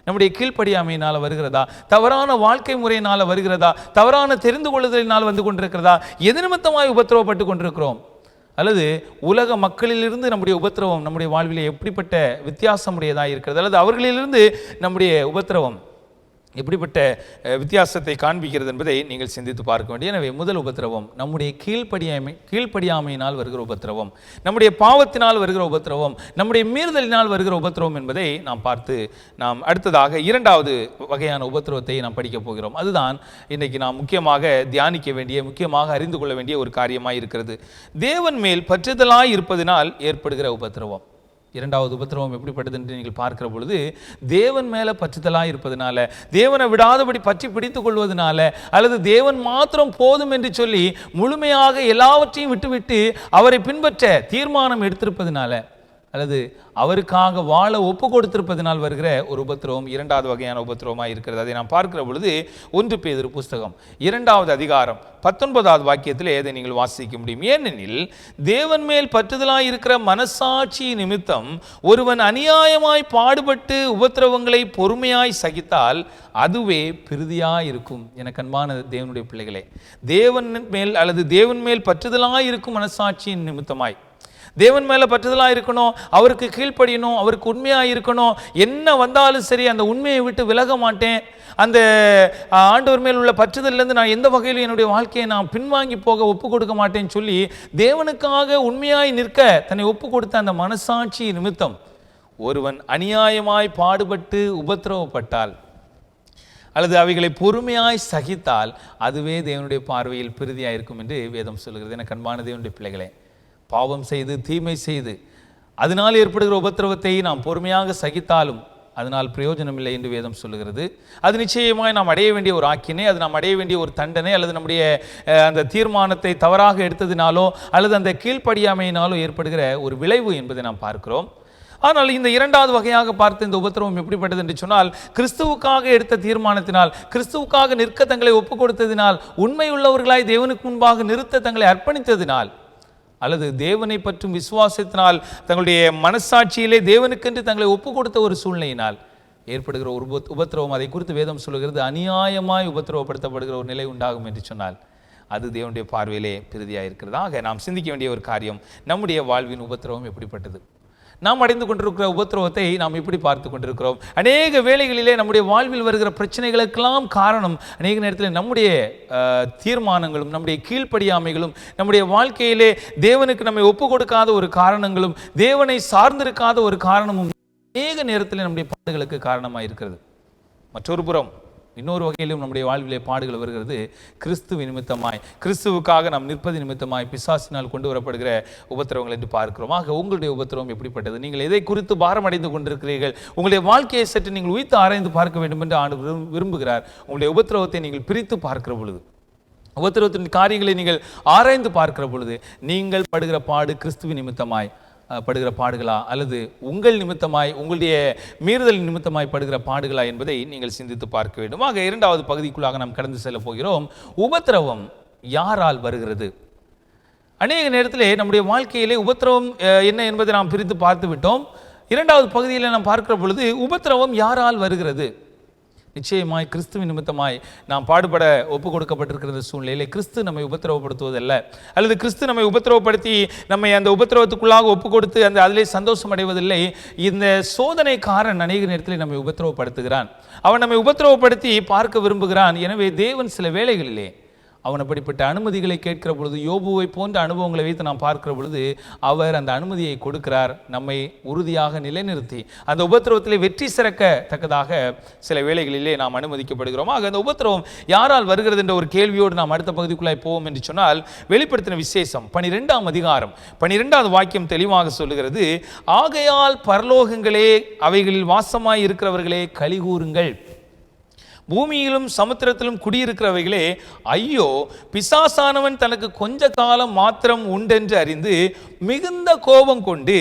S1: நம்முடைய கீழ்ப்படியாமையினால் வருகிறதா, தவறான வாழ்க்கை முறையினால் வருகிறதா, தவறான தெரிந்து கொள்ளுதலினால் வந்து கொண்டிருக்கிறதா, எது நிமித்தமாய் உபத்திரவப்பட்டு கொண்டிருக்கிறோம், அல்லது உலக மக்களிலிருந்து நம்முடைய உபத்திரவம் நம்முடைய வாழ்விலே எப்படிப்பட்ட வித்தியாசமுடையதாக இருக்கிறது, அல்லது அவர்களிலிருந்து நம்முடைய உபத்திரவம் எப்படிப்பட்ட வித்தியாசத்தை காண்பிக்கிறது என்பதை நீங்கள் சிந்தித்து பார்க்க வேண்டும். எனவே முதல் உபத்திரவம் நம்முடைய கீழ்ப்படியாமையினால் வருகிற உபத்திரவம், நம்முடைய பாவத்தினால் வருகிற உபத்திரவம், நம்முடைய மீறுதலினால் வருகிற உபத்திரவம் என்பதை நாம் பார்த்து நாம் அடுத்ததாக 2வது வகையான உபத்திரவத்தை நாம் படிக்க போகிறோம். அதுதான் இன்றைக்கு நாம் முக்கியமாக தியானிக்க வேண்டிய, முக்கியமாக அறிந்து கொள்ள வேண்டிய ஒரு காரியமாக இருக்கிறது. தேவன் மேல் பற்றுதலாய் இருப்பதனால் ஏற்படுகிற உபத்திரவம். 2வது உபத்திரவம் எப்படிப்பட்டது என்று நீங்கள் பார்க்கிற பொழுது, தேவன் மேலே பற்றுதலாக இருப்பதனால, தேவனை விடாதபடி பற்றி பிடித்துக் கொள்வதனால, அல்லது தேவன் மாத்திரம் போதும் என்று சொல்லி முழுமையாக எல்லாவற்றையும் விட்டுவிட்டு அவரை பின்பற்ற தீர்மானம் எடுத்திருப்பதனால, அல்லது அவருக்காக வாழ ஒப்பு கொடுத்திருப்பதனால் வருகிற ஒரு உபத்திரவம் 2வது வகையான உபத்திரவமாக இருக்கிறது. அதை நாம் பார்க்கிற பொழுது 1 பேதுரு புஸ்தகம் 2வது அதிகாரம் 19வது வாக்கியத்தில் எதை நீங்கள் வாசிக்க முடியும். ஏனெனில் தேவன் மேல் பற்றுதலாய் இருக்கிற மனசாட்சி நிமித்தம் ஒருவன் அநியாயமாய் பாடுபட்டு உபத்திரவங்களை பொறுமையாய் சகித்தால் அதுவே பிரிதியாய் இருக்கும். எனக்கு அன்பான தேவனுடைய பிள்ளைகளே, தேவன் மேல் அல்லது தேவன் மேல் பற்றுதலாய் இருக்கும் மனசாட்சியின் நிமித்தமாய், தேவன் மேலே பற்றுதலாக இருக்கணும், அவருக்கு கீழ்ப்படியணும், அவருக்கு உண்மையாக இருக்கணும், என்ன வந்தாலும் சரி அந்த உண்மையை விட்டு விலக மாட்டேன், அந்த ஆண்டவர் மேல் உள்ள பற்றுதலிருந்து நான் எந்த வகையிலும் என்னுடைய வாழ்க்கையை நான் பின்வாங்கி போக ஒப்பு கொடுக்க மாட்டேன்னு சொல்லி தேவனுக்காக உண்மையாய் நிற்க தன்னை ஒப்பு கொடுத்த அந்த மனசாட்சி நிமித்தம் ஒருவன் அநியாயமாய் பாடுபட்டு உபத்திரவப்பட்டால், அல்லது அவைகளை பொறுமையாய் சகித்தால் அதுவே தேவனுடைய பார்வையில் பிரிதியாக இருக்கும் என்று வேதம் சொல்கிறது. எனக்கு அன்பான தேவனுடைய பிள்ளைகளே, பாவம் செய்து தீமை செய்து அதனால் ஏற்படுகிற உபத்திரவத்தை நாம் பொறுமையாக சகித்தாலும் அதனால் பிரயோஜனம் இல்லை என்று வேதம் சொல்லுகிறது. அது நிச்சயமாய் நாம் அடைய வேண்டிய ஒரு ஆக்கினை, அது நாம் அடைய வேண்டிய ஒரு தண்டனை, அல்லது நம்முடைய அந்த தீர்மானத்தை தவறாக எடுத்ததினாலோ அல்லது அந்த கீழ்ப்படியாமையினாலோ ஏற்படுகிற ஒரு விளைவு என்பதை நாம் பார்க்கிறோம். ஆனால் இந்த இரண்டாவது வகையாக பார்த்த இந்த உபத்திரவம் எப்படிப்பட்டது என்று சொன்னால், கிறிஸ்துவுக்காக எடுத்த தீர்மானத்தினால், கிறிஸ்துவுக்காக நிற்க தங்களை ஒப்புக் கொடுத்ததினால், உண்மையுள்ளவர்களாய் தேவனுக்கு முன்பாக நிறுத்த தங்களை அர்ப்பணித்ததினால், அல்லது தேவனை பற்றும் விசுவாசத்தினால், தங்களுடைய மனசாட்சியிலே தேவனுக்கென்று தங்களை ஒப்புக் கொடுத்த ஒரு சூழ்நிலையினால் ஏற்படுகிற ஒரு உபத்திரவம், அதை குறித்து வேதம் சொல்லுகிறது, அநியாயமாய் உபத்திரவப்படுத்தப்படுகிற ஒரு நிலை உண்டாகும் என்று சொன்னால் அது தேவனுடைய பார்வையிலே பிரதியாக இருக்கிறது. ஆக நாம் சிந்திக்க வேண்டிய ஒரு காரியம், நம்முடைய வாழ்வின் உபத்திரவம் எப்படிப்பட்டது? நாம் அடைந்து கொண்டிருக்கிற உபத்திரவத்தை நாம் எப்படி பார்த்து கொண்டிருக்கிறோம்? அநேக வேளைகளிலே நம்முடைய வாழ்வில் வருகிற பிரச்சனைகளுக்கெல்லாம் காரணம் அநேக நேரத்தில் நம்முடைய தீர்மானங்களும், நம்முடைய கீழ்ப்படியாமைகளும், நம்முடைய வாழ்க்கையிலே தேவனுக்கு நம்மை ஒப்பு கொடுக்காத ஒரு காரணங்களும், தேவனை சார்ந்திருக்காத ஒரு காரணமும் அநேக நேரத்தில் நம்முடைய பாடுகளுக்கு காரணமாக இருக்கிறது. மற்றொரு புறம் இன்னொரு வகையிலும் நம்முடைய வாழ்விலே பாடுகள் வருகிறது. கிறிஸ்துவ நிமித்தமாய், கிறிஸ்துவுக்காக நாம் நிற்பது நிமித்தமாய் பிசாசினால் கொண்டு வரப்படுகிற உபத்திரவங்கள் என்று பார்க்கிறோம். ஆக உங்களுடைய உபத்திரவம் எப்படிப்பட்டது? நீங்கள் எதை குறித்து பாரம் அடைந்து கொண்டிருக்கிறீர்கள்? உங்களுடைய வாழ்க்கையை சற்று நீங்கள் உய்த்து ஆராய்ந்து பார்க்க வேண்டும் என்று ஆண்டு விரும்புகிறார். உங்களுடைய உபத்திரவத்தை நீங்கள் பிரித்து பார்க்கிற பொழுது, உபத்திரவத்தின் காரியங்களை நீங்கள் ஆராய்ந்து பார்க்கிற பொழுது, நீங்கள் படுகிற பாடு கிறிஸ்துவ நிமித்தமாய் படுகிற பாடுகளா, அல்லது உங்கள் நிமித்தமாய், உங்களுடைய மீறுதல் நிமித்தமாய் படுகிற பாடுகளா என்பதை நீங்கள் சிந்தித்து பார்க்க வேண்டும். ஆக இரண்டாவது பகுதிக்குள்ளாக நாம் கடந்து செல்ல போகிறோம். உபத்திரவம் யாரால் வருகிறது? அநேக நேரத்திலே நம்முடைய வாழ்க்கையிலே உபத்திரவம் என்ன என்பதை நாம் பிரித்து பார்த்து விட்டோம். இரண்டாவது பகுதியில் நாம் பார்க்கிற பொழுது உபத்திரவம் யாரால் வருகிறது? நிச்சயமாய் கிறிஸ்துவின் நிமித்தமாய் நாம் பாடுபட ஒப்பு கொடுக்கப்பட்டிருக்கிற சூழ்நிலையிலே கிறிஸ்து நம்மை உபத்திரவப்படுத்துவதல்ல, அல்லது கிறிஸ்து நம்மை உபத்திரவப்படுத்தி நம்மை அந்த உபத்திரவத்துக்குள்ளாக ஒப்பு கொடுத்து அந்த அதிலே சந்தோஷம் அடைவதில்லை. இந்த சோதனைக்காரன் அநேக நேரத்தில் நம்மை உபத்திரவப்படுத்துகிறான். அவன் நம்மை உபத்திரவப்படுத்தி பார்க்க விரும்புகிறான். எனவே தேவன் சில வேளைகளிலே அவன் அப்படிப்பட்ட அனுமதிகளை கேட்கிற பொழுது, யோபுவை போன்ற அனுபவங்களை வைத்து நாம் பார்க்கிற பொழுது அவர் அந்த அனுமதியை கொடுக்கிறார், நம்மை உறுதியாக நிலைநிறுத்தி அந்த உபத்திரவத்திலே வெற்றி சிறக்கத்தக்கதாக சில வேளைகளிலே நாம் அனுமதிக்கப்படுகிறோம். ஆக அந்த உபத்திரவம் யாரால் வருகிறது என்ற ஒரு கேள்வியோடு நாம் அடுத்த பகுதிக்குள்ளாய் போவோம் என்று சொன்னால், வெளிப்படுத்தின விசேஷம் 12ஆம் அதிகாரம் 12வது வாக்கியம் தெளிவாக சொல்லுகிறது, ஆகையால் பரலோகங்களே, அவைகளில் வாசமாய் இருக்கிறவர்களே கலிகூறுங்கள், பூமியிலும் சமுத்திரத்திலும் குடியிருக்கிறவைகளே ஐயோ, பிசாசானவன் தனக்கு கொஞ்ச காலம் மாத்திரம் உண்டென்று அறிந்து மிகுந்த கோபம் கொண்டு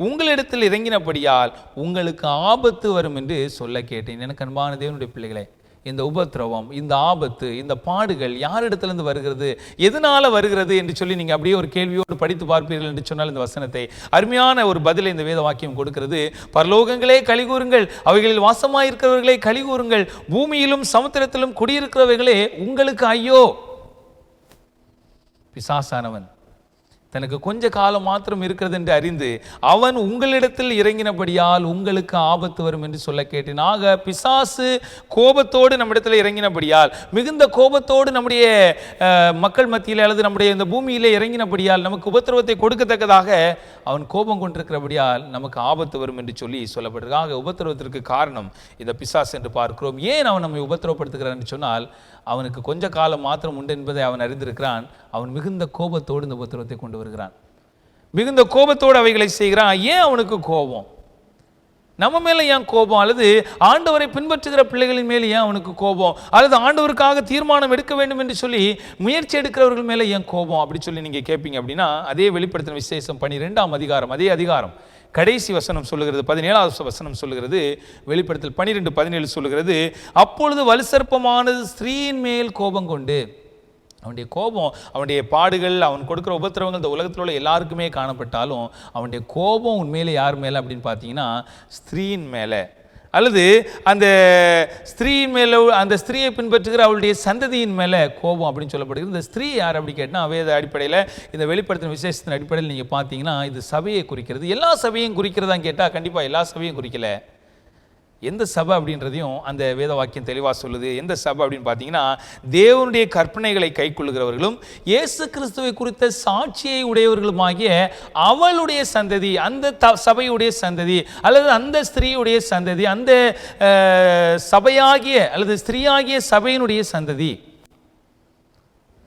S1: உங்களிடத்தில் இறங்கினபடியால் உங்களுக்கு ஆபத்து வரும் என்று சொல்ல கேட்டேன். எனக்கு அன்பான தேவனுடைய பிள்ளைகளே, இந்த உபத்திரவம், இந்த ஆபத்து, இந்த பாடுகள் யாரிடத்திலிருந்து வருகிறது, எதனால வருகிறது என்று சொல்லி நீங்கள் அப்படியே ஒரு கேள்வியோடு படித்து பார்ப்பீர்கள் என்று சொன்னால் இந்த வசனத்தை அருமையான ஒரு பதிலை இந்த வேத வாக்கியம் கொடுக்கிறது. பரலோகங்களே கலிகூறுங்கள், அவைகளில் வாசமாயிருக்கிறவர்களே கலிகூறுங்கள், பூமியிலும் சமுத்திரத்திலும் குடியிருக்கிறவர்களே உங்களுக்கு ஐயோ. பிசாசானவன் தனக்கு கொஞ்ச காலம் மாத்திரம் இருக்கிறது என்று அறிந்து அவன் உங்களிடத்தில் இறங்கினபடியால் உங்களுக்கு ஆபத்து வரும் என்று சொல்ல கேட்டேன். ஆக பிசாசு கோபத்தோடு நம்மிடத்தில் இறங்கினபடியால், மிகுந்த கோபத்தோடு நம்முடைய மக்கள் மத்தியில் அல்லது நம்முடைய இந்த பூமியிலே இறங்கினபடியால், நமக்கு உபத்திரவத்தை கொடுக்கத்தக்கதாக அவன் கோபம் கொண்டிருக்கிறபடியால் நமக்கு ஆபத்து வரும் என்று சொல்லி சொல்லப்படுகிறது. ஆக உபத்திரவத்திற்கு காரணம் இந்த பிசாசு என்று பார்க்கிறோம். ஏன் அவன் நம்மை உபத்திரவப்படுத்துகிறான் என்று சொன்னால், அவனுக்கு கொஞ்ச காலம் மாத்திரம் உண்டு என்பதை அவன் அறிந்திருக்கிறான். அவன் மிகுந்த கோபத்தோடு இந்த உபத்திரவத்தை கொண்டு வருகிறான், மிகுந்த கோபத்தோடு அவைகளை செய்கிறான். ஏன் அவனுக்கு கோபம்? நம்ம மேல ஏன் கோபம்? அல்லது ஆண்டவரை பின்பற்றுகிற பிள்ளைகளின் மேலே ஏன் அவனுக்கு கோபம்? அல்லது ஆண்டவருக்காக தீர்மானம் எடுக்க வேண்டும் என்று சொல்லி முயற்சி எடுக்கிறவர்கள் மேலே ஏன் கோபம் அப்படி சொல்லி நீங்க கேட்பீங்க அப்படின்னா, அதே வெளிப்படுத்தின விசேஷம் 12ஆம் அதிகாரம், அதே அதிகாரம் கடைசி வசனம் சொல்லுகிறது, 17வது வசனம் சொல்லுகிறது, வெளிப்படுத்தல் 12:17 சொல்லுகிறது, அப்பொழுது வலுசற்பமானது ஸ்திரீயின் மேல் கோபம் கொண்டு, அவனுடைய கோபம், அவனுடைய பாடுகள், அவன் கொடுக்குற உபத்திரவங்கள் இந்த உலகத்தில் உள்ள எல்லாருக்குமே காணப்பட்டாலும் அவனுடைய கோபம் உண்மையிலே யார் மேலே அப்படின்னு பார்த்தீங்கன்னா ஸ்திரீயின் மேலே, அல்லது அந்த ஸ்திரீயின் மேலே, அந்த ஸ்திரீயை பின்பற்றுகிற அவளுடைய சந்ததியின் மேலே கோபம் அப்படின்னு சொல்லப்படுகிறது. இந்த ஸ்திரீ யார் அப்படி கேட்டால் வேத அடிப்படையில், இந்த வெளிப்படுத்தின விசேஷத்தின் அடிப்படையில் நீங்கள் பார்த்தீங்கன்னா இது சபையை குறிக்கிறது. எல்லா சபையும் குறிக்கிறதா கேட்டால் கண்டிப்பாக எல்லா சபையும் குறிக்கல. எந்த சபை அப்படின்றதையும் அந்த வேத வாக்கியம் தெளிவாக சொல்லுது. எந்த சபை அப்படின்னு பார்த்தீங்கன்னா, தேவனுடைய கற்பனைகளை கைக்கொள்ளுகிறவர்களும் இயேசு கிறிஸ்துவை குறித்த சாட்சியை உடையவர்களுமாகிய அவளுடைய சந்ததி, அந்த சபையுடைய சந்ததி அல்லது அந்த ஸ்திரீயுடைய சந்ததி, அந்த சபையாகிய அல்லது ஸ்திரீயாகிய சபையினுடைய சந்ததி,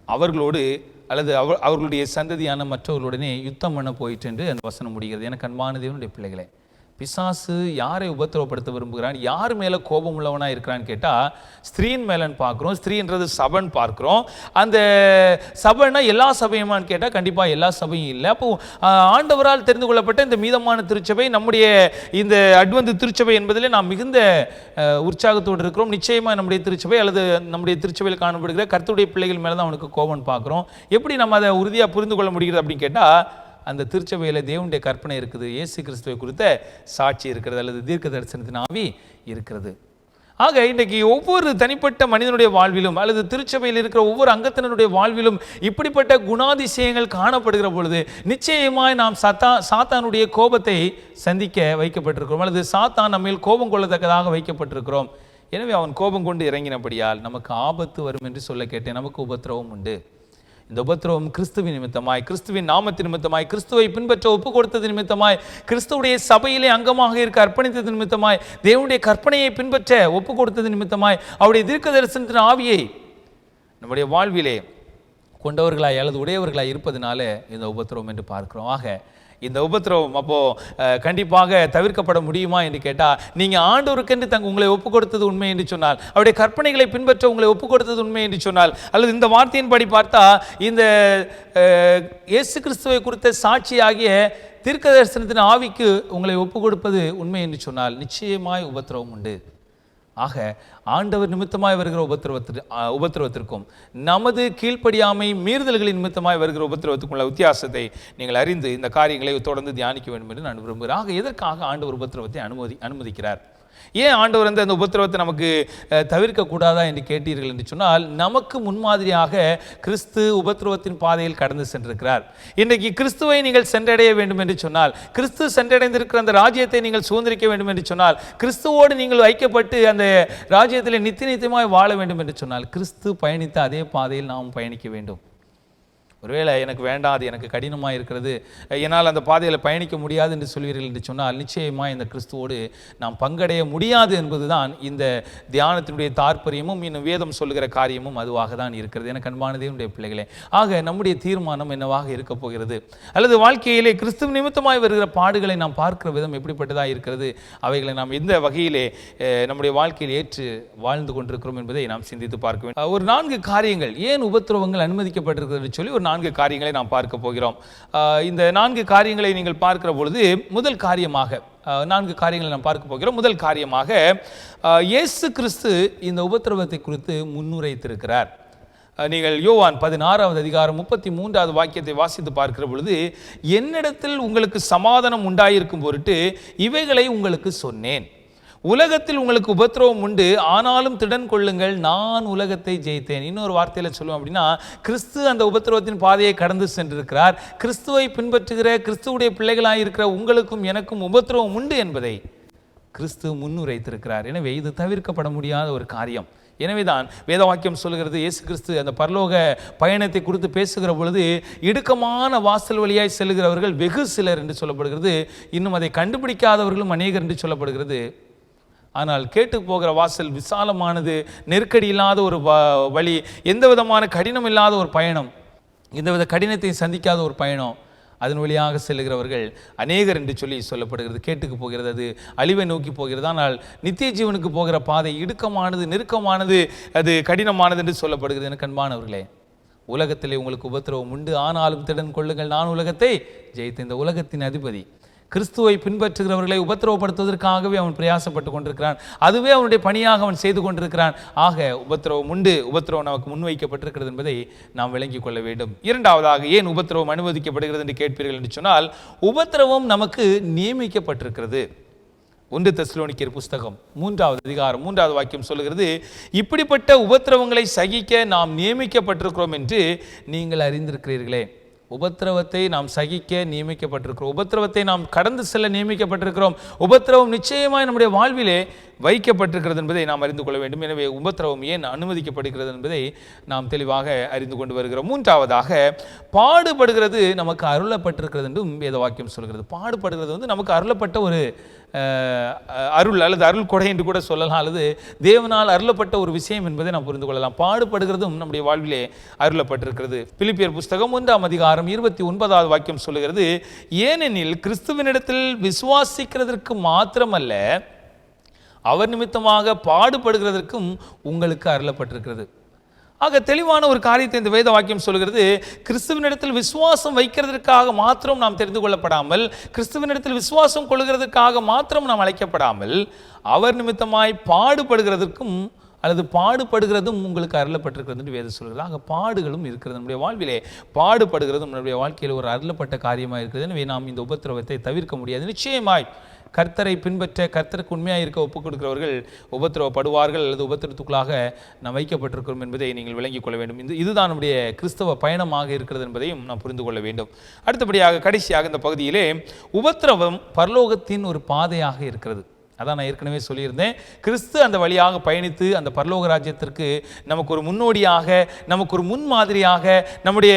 S1: அவர்களோடு அல்லது அவர்களுடைய சந்ததியான மற்றவர்களுடனே யுத்தம் பண்ண போயிட்டு என்று அந்த வசனம் முடிகிறது. எனக்கு அன்பான தேவனுடைய பிள்ளைகளே, பிசாசு யாரை உபத்திரவப்படுத்த விரும்புகிறான், யார் மேலே கோபம் உள்ளவனாக இருக்கிறான்னு கேட்டால் ஸ்திரீன் மேலன்னு பார்க்குறோம். ஸ்திரீன்றது சபைன்னு பார்க்குறோம். அந்த சபைன்னா எல்லா சபையுமான்னு கேட்டால் கண்டிப்பாக எல்லா சபையும் இல்லை. அப்போ ஆண்டவரால் தெரிந்து கொள்ளப்பட்ட இந்த மீதமான திருச்சபை, நம்முடைய இந்த அட்வென்ட் திருச்சபை என்பதில் நாம் மிகுந்த உற்சாகத்தோடு இருக்கிறோம். நிச்சயமாக நம்முடைய திருச்சபை அல்லது நம்முடைய திருச்சபையில் காணப்படுகிற கர்த்தருடைய பிள்ளைகள் மேலே தான் அவனுக்கு கோபம்னு பார்க்குறோம். எப்படி நம்ம அதை உறுதியாக புரிந்து கொள்ள முடிகிறது அப்படின்னு கேட்டால், அந்த திருச்சபையில் தேவனுடைய கற்பனை இருக்குது, இயேசு கிறிஸ்துவை குறித்த சாட்சி இருக்கிறது, அல்லது தீர்க்க தரிசனத்தின் ஆவி இருக்கிறது. ஆக இன்றைக்கு ஒவ்வொரு தனிப்பட்ட மனிதனுடைய வாழ்விலும் அல்லது திருச்சபையில் இருக்கிற ஒவ்வொரு அங்கத்தினருடைய வாழ்விலும் இப்படிப்பட்ட குணாதிசயங்கள் காணப்படுகிற பொழுது நிச்சயமாய் நாம் சாத்தானுடைய கோபத்தை சந்திக்க வைக்கப்பட்டிருக்கிறோம், அல்லது சாத்தான் நம்மேல் கோபம் கொள்ளத்தக்கதாக வைக்கப்பட்டிருக்கிறோம். எனவே அவன் கோபம் கொண்டு இறங்கினபடியால் நமக்கு ஆபத்து வரும் என்று சொல்ல கேட்டேன். நமக்கு உபத்திரவம் உண்டு. இந்த உபத்திரவம் கிறிஸ்துவின் நிமித்தமாய், கிறிஸ்துவின் நாமத்தின் நிமித்தமாய், கிறிஸ்துவை பின்பற்ற ஒப்பு கொடுத்தது நிமித்தமாய், கிறிஸ்துவுடைய சபையிலே அங்கமாக இருக்க அர்ப்பணித்தது நிமித்தமாய், தேவனுடைய கற்பனையை பின்பற்ற ஒப்பு கொடுத்தது நிமித்தமாய், அவருடைய தீர்க்க தரிசனத்தின் ஆவியை நம்முடைய வாழ்விலே கொண்டவர்களாய் அல்லது உடையவர்களாய் இருப்பதனால இந்த உபத்திரவம் என்று பார்க்கிறோம். ஆக இந்த உபத்திரவம் அப்போ கண்டிப்பாக தவிர்க்கப்பட முடியுமா என்று கேட்டால், நீங்கள் ஆண்டவருக்கென்று உங்களை ஒப்பு கொடுத்தது உண்மை என்று சொன்னால், அவருடைய கற்பனைகளை பின்பற்ற உங்களை ஒப்பு கொடுத்தது உண்மை என்று சொன்னால், அல்லது இந்த வார்த்தையின்படி பார்த்தா இந்த இயேசு கிறிஸ்துவை குறித்த சாட்சியாகிய தீர்க்க தரிசனத்தின் ஆவிக்கு உங்களை ஒப்பு கொடுப்பது உண்மை என்று சொன்னால் நிச்சயமாய் உபத்திரவம் உண்டு. ஆக ஆண்டவர் நிமித்தமாய் வருகிற உபத்திரவத்திற்கும் நமது கீழ்ப்படியாமை மீறுதல்களின் நிமித்தமாய் வருகிற உபத்திரவத்துக்கும் உள்ள வித்தியாசத்தை நீங்கள் அறிந்து இந்த காரியங்களை தொடர்ந்து தியானிக்க வேண்டும் என்று நான் விரும்புகிறேன். ஆக எதற்காக ஆண்டவர் உபத்திரவத்தை அனுமதிக்கிறார்? ஏன் ஆண்டவர் அந்த உபத்திரவத்தை நமக்கு தவிர்க்கக்கூடாதா என்று கேட்டீர்கள் என்று சொன்னால், நமக்கு முன்மாதிரியாக கிறிஸ்து உபத்திரவத்தின் பாதையில் கடந்து சென்றிருக்கிறார். இன்றைக்கு கிறிஸ்துவை நீங்கள் சென்றடைய வேண்டும் என்று சொன்னால், கிறிஸ்து சென்றடைந்திருக்கிற அந்த ராஜ்யத்தை நீங்கள் சுதந்திரிக்க வேண்டும் என்று சொன்னால், கிறிஸ்துவோடு நீங்கள் ஐக்கியப்பட்டு அந்த ராஜ்யத்தில் நித்தியமாய் வாழ வேண்டும் என்று சொன்னால், கிறிஸ்து பயணித்த அதே பாதையில் நாம் பயணிக்க வேண்டும். ஒருவேளை எனக்கு வேண்டாம், அது எனக்கு கடினமாக இருக்கிறது, என்னால் அந்த பாதையில் பயணிக்க முடியாது என்று சொல்வீர்கள் என்று சொன்னால், நிச்சயமாக இந்த கிறிஸ்துவோடு நாம் பங்கடைய முடியாது என்பதுதான் இந்த தியானத்தினுடைய தாற்பயமும் இன்னும் வேதம் சொல்லுகிற காரியமும் அதுவாக தான் இருக்கிறது. எனக்கு அன்பான தேவனுடைய பிள்ளைகளே, ஆக நம்முடைய தீர்மானம் என்னவாக இருக்க போகிறது? அல்லது வாழ்க்கையிலே கிறிஸ்துவ நிமித்தமாய் வருகிற பாடுகளை நாம் பார்க்கிற விதம் எப்படிப்பட்டதாக இருக்கிறது? அவைகளை நாம் எந்த வகையிலே நம்முடைய வாழ்க்கையில் ஏற்று வாழ்ந்து கொண்டிருக்கிறோம் என்பதை நாம் சிந்தித்து பார்க்க வேண்டும். ஒரு 4 காரியங்கள் ஏன் உபத்திரவங்கள் அனுமதிக்கப்பட்டிருக்கிறது என்று சொல்லி ஒரு 4 காரியங்களை நாம் பார்க்க போகிறோம். இந்த 4 காரியங்களை நீங்கள் பார்க்கிற பொழுது முதல் காரியமாக 4 காரியங்களை நாம் பார்க்க போகிறோம். முதல் காரியமாக இயேசு கிறிஸ்து இந்த உபத்திரவத்தை குறித்து முன்னுரைத்திருக்கிறார். நீங்கள் யோவான் 16வது அதிகாரம் 33வது வாக்கியத்தை வாசித்து பார்க்கிற பொழுது, என்னிடத்தில் உங்களுக்கு சமாதானம் உண்டாயிருக்கும் பொருட்டு இவைகளை உங்களுக்கு சொன்னேன். உலகத்தில் உங்களுக்கு உபத்திரவம் உண்டு, ஆனாலும் திடன் கொள்ளுங்கள், நான் உலகத்தை ஜெயித்தேன். இன்னொரு வார்த்தையில் சொல்லுவோம் அப்படின்னா, கிறிஸ்து அந்த உபத்திரவத்தின் பாதையை கடந்து சென்றிருக்கிறார். கிறிஸ்துவை பின்பற்றுகிற கிறிஸ்துவுடைய பிள்ளைகளாக இருக்கிற உங்களுக்கும் எனக்கும் உபத்திரவம் உண்டு என்பதை கிறிஸ்து முன்னுரைத்திருக்கிறார். எனவே இது தவிர்க்கப்பட முடியாத ஒரு காரியம். எனவேதான் வேத வாக்கியம் சொல்கிறது, இயேசு கிறிஸ்து அந்த பரலோக பயணத்தை குறித்து பேசுகிற பொழுது, இடுக்கமான வாசல் வழியாய் செல்கிறவர்கள் வெகு சிலர் என்று சொல்லப்படுகிறது, இன்னும் அதை கண்டுபிடிக்காதவர்களும் அநேகர் என்று சொல்லப்படுகிறது. ஆனால் கேட்டு போகிற வாசல் விசாலமானது, நெருக்கடி இல்லாத ஒரு வழி, எந்த விதமான கடினம் இல்லாத ஒரு பயணம், எந்தவித கடினத்தை சந்திக்காத ஒரு பயணம், அதன் வழியாக செல்லுகிறவர்கள் அநேகர் என்று சொல்லி சொல்லப்படுகிறது. கேட்டுக்கு போகிறது, அது அழிவை நோக்கி போகிறது. ஆனால் நித்திய ஜீவனுக்கு போகிற பாதை இடுக்கமானது, நெருக்கமானது, அது கடினமானது என்று சொல்லப்படுகிறது. எனக்கு அன்பானவர்களே, உலகத்திலே உங்களுக்கு உபத்திரவம் உண்டு, ஆனாலும் திடன் கொள்ளுங்கள், நான் உலகத்தை ஜெயித்த. இந்த உலகத்தின் அதிபதி கிறிஸ்துவை பின்பற்றுகிறவர்களை உபத்திரவப்படுத்துவதற்காகவே அவன் பிரயாசப்பட்டு கொண்டிருக்கிறான். அதுவே அவனுடைய பணியாக அவன் செய்து கொண்டிருக்கிறான். ஆக உபத்திரவம் உண்டு, உபத்திரவம் நமக்கு முன்வைக்கப்பட்டிருக்கிறது என்பதை நாம் விளங்கிக் கொள்ள வேண்டும். இரண்டாவதாக, ஏன் உபத்திரவம் அனுமதிக்கப்படுகிறது என்று கேட்பீர்கள் என்று சொன்னால், உபத்திரவம் நமக்கு நியமிக்கப்பட்டிருக்கிறது. 1 தெசலோனிக்கேயர் புஸ்தகம் 3வது அதிகாரம் 3வது வாக்கியம் சொல்லுகிறது, இப்படிப்பட்ட உபத்திரவங்களை சகிக்க நாம் நியமிக்கப்பட்டிருக்கிறோம் என்று நீங்கள் அறிந்திருக்கிறீர்களே. உபத்திரவத்தை நாம் சகிக்க நியமிக்கப்பட்டிருக்கிறோம். உபத்திரவத்தை நாம் கடந்து செல்ல நியமிக்கப்பட்டிருக்கிறோம். உபத்திரவம் நிச்சயமாய் நம்முடைய வாழ்விலே வைக்கப்பட்டிருக்கிறது என்பதை நாம் அறிந்து கொள்ள வேண்டும். எனவே உபத்திரவம் ஏன் அனுமதிக்கப்படுகிறது என்பதை நாம் தெளிவாக அறிந்து கொண்டு வருகிறோம். மூன்றாவதாக, பாடுபடுகிறது நமக்கு அருளப்பட்டிருக்கிறது என்றும் வேத வாக்கியம் சொல்கிறது. பாடுபடுகிறது நமக்கு அருளப்பட்ட ஒரு அருள் அல்லது அருள் கொடை என்று கூட சொல்லலாம், அல்லது தேவனால் அருளப்பட்ட ஒரு விஷயம் என்பதை நாம் புரிந்து கொள்ளலாம். பாடுபடுகிறதும் நம்முடைய வாழ்விலே அருளப்பட்டிருக்கிறது. பிலிப்பியர் புஸ்தகம் 1ஆம் அதிகாரம் 29வது வாக்கியம் சொல்லுகிறது, ஏனெனில் கிறிஸ்துவனிடத்தில் விசுவாசிக்கிறதற்கு மாத்திரமல்ல, அவர் நிமித்தமாக பாடுபடுகிறதற்கும் உங்களுக்கு அருளப்பட்டிருக்கிறது. ஆக தெளிவான ஒரு காரியத்தை இந்த வேத வாக்கியம் சொல்கிறது. கிறிஸ்துவனிடத்தில் விசுவாசம் வைக்கிறதற்காக மாத்திரம் நாம் தெரிந்து கொள்ளப்படாமல், கிறிஸ்துவனிடத்தில் விசுவாசம் கொள்கிறதற்காக மாத்திரம் நாம் அழைக்கப்படாமல், அவர் நிமித்தமாய் பாடுபடுகிறதற்கும் அல்லது பாடுபடுகிறதும் உங்களுக்கு அருளப்பட்டிருக்கிறது என்று வேதம் சொல்கிறது. ஆக பாடுகளும் இருக்கிறது. நம்முடைய வாழ்விலே பாடுபடுகிறதும் நம்முடைய வாழ்க்கையில் ஒரு அருளப்பட்ட காரியமாக இருக்கிறது. எனவே நாம் இந்த உபத்திரவத்தை தவிர்க்க முடியாது. நிச்சயமாய் கர்த்தரை பின்பற்ற, கர்த்தருக்கு உண்மையாக இருக்க ஒப்புக் கொடுக்கிறவர்கள் உபத்திரவப்படுவார்கள் அல்லது உபத்திரத்துக்குள்ளாக நாம் வைக்கப்பட்டிருக்கிறோம் என்பதை நீங்கள் விளங்கிக் கொள்ள வேண்டும். இதுதான் நம்முடைய கிறிஸ்தவ பயணமாக இருக்கிறது என்பதையும் நாம் புரிந்து கொள்ள வேண்டும். அடுத்தபடியாக கடைசியாக இந்த பகுதியிலே உபத்திரவம் பரலோகத்தின் ஒரு பாதையாக இருக்கிறது. அதான் நான் ஏற்கனவே சொல்லியிருந்தேன். கிறிஸ்து அந்த வழியாக பயணித்து அந்த பரலோக ராஜ்யத்திற்கு நமக்கு ஒரு முன்னோடியாக, நமக்கு ஒரு முன்மாதிரியாக, நம்முடைய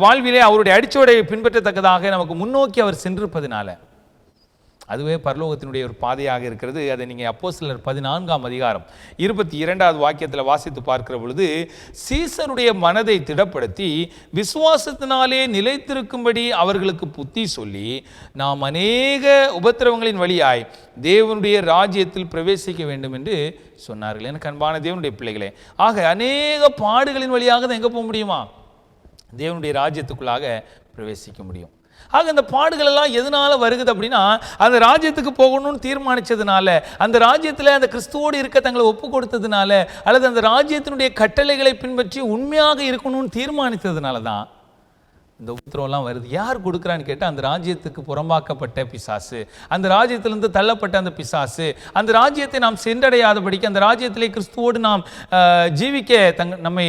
S1: வாழ்விலே அவருடைய அடிச்சோடை பின்பற்றத்தக்கதாக நமக்கு முன்னோக்கி அவர் சென்றிருப்பதினால அதுவே பரலோகத்தினுடைய ஒரு பாதையாக இருக்கிறது. அதை நீங்கள் அப்போஸ்தலர் 14ஆம் அதிகாரம் 22வது வாக்கியத்தில் வாசித்து பார்க்கிற பொழுது, சீசருடைய மனதை திடப்படுத்தி விசுவாசத்தினாலே நிலைத்திருக்கும்படி அவர்களுக்கு புத்தி சொல்லி, நாம் அநேக உபத்திரவங்களின் வழியாய் தேவனுடைய ராஜ்யத்தில் பிரவேசிக்க வேண்டும் என்று சொன்னார்கள். எனக்கு அன்பான தேவனுடைய பிள்ளைகளே, ஆக அநேக பாடுகளின் வழியாக தான் எங்கே போக முடியுமா? தேவனுடைய ராஜ்யத்துக்குள்ளாக பிரவேசிக்க முடியும். ஆக அந்த பாடுகள் எல்லாம் எதனால வருகுது அப்படின்னா, அந்த ராஜ்யத்துக்கு போகணும்னு தீர்மானிச்சதுனால, அந்த ராஜ்யத்தில் அந்த கிறிஸ்துவோடு இருக்க தங்களை ஒப்பு கொடுத்ததுனால, அல்லது அந்த ராஜ்யத்தினுடைய கட்டளைகளை பின்பற்றி உண்மையாக இருக்கணும்னு தீர்மானித்ததுனால தான் இந்த உத்தரவெல்லாம் வருது. யார் கொடுக்குறான்னு கேட்டால், அந்த ராஜ்யத்துக்கு புறம்பாக்கப்பட்ட பிசாசு, அந்த ராஜ்யத்திலிருந்து தள்ளப்பட்ட அந்த பிசாசு, அந்த ராஜ்யத்தை நாம் சென்றடையாதபடிக்கு, அந்த ராஜ்யத்திலே கிறிஸ்துவோடு நாம் ஜீவிக்க நம்மை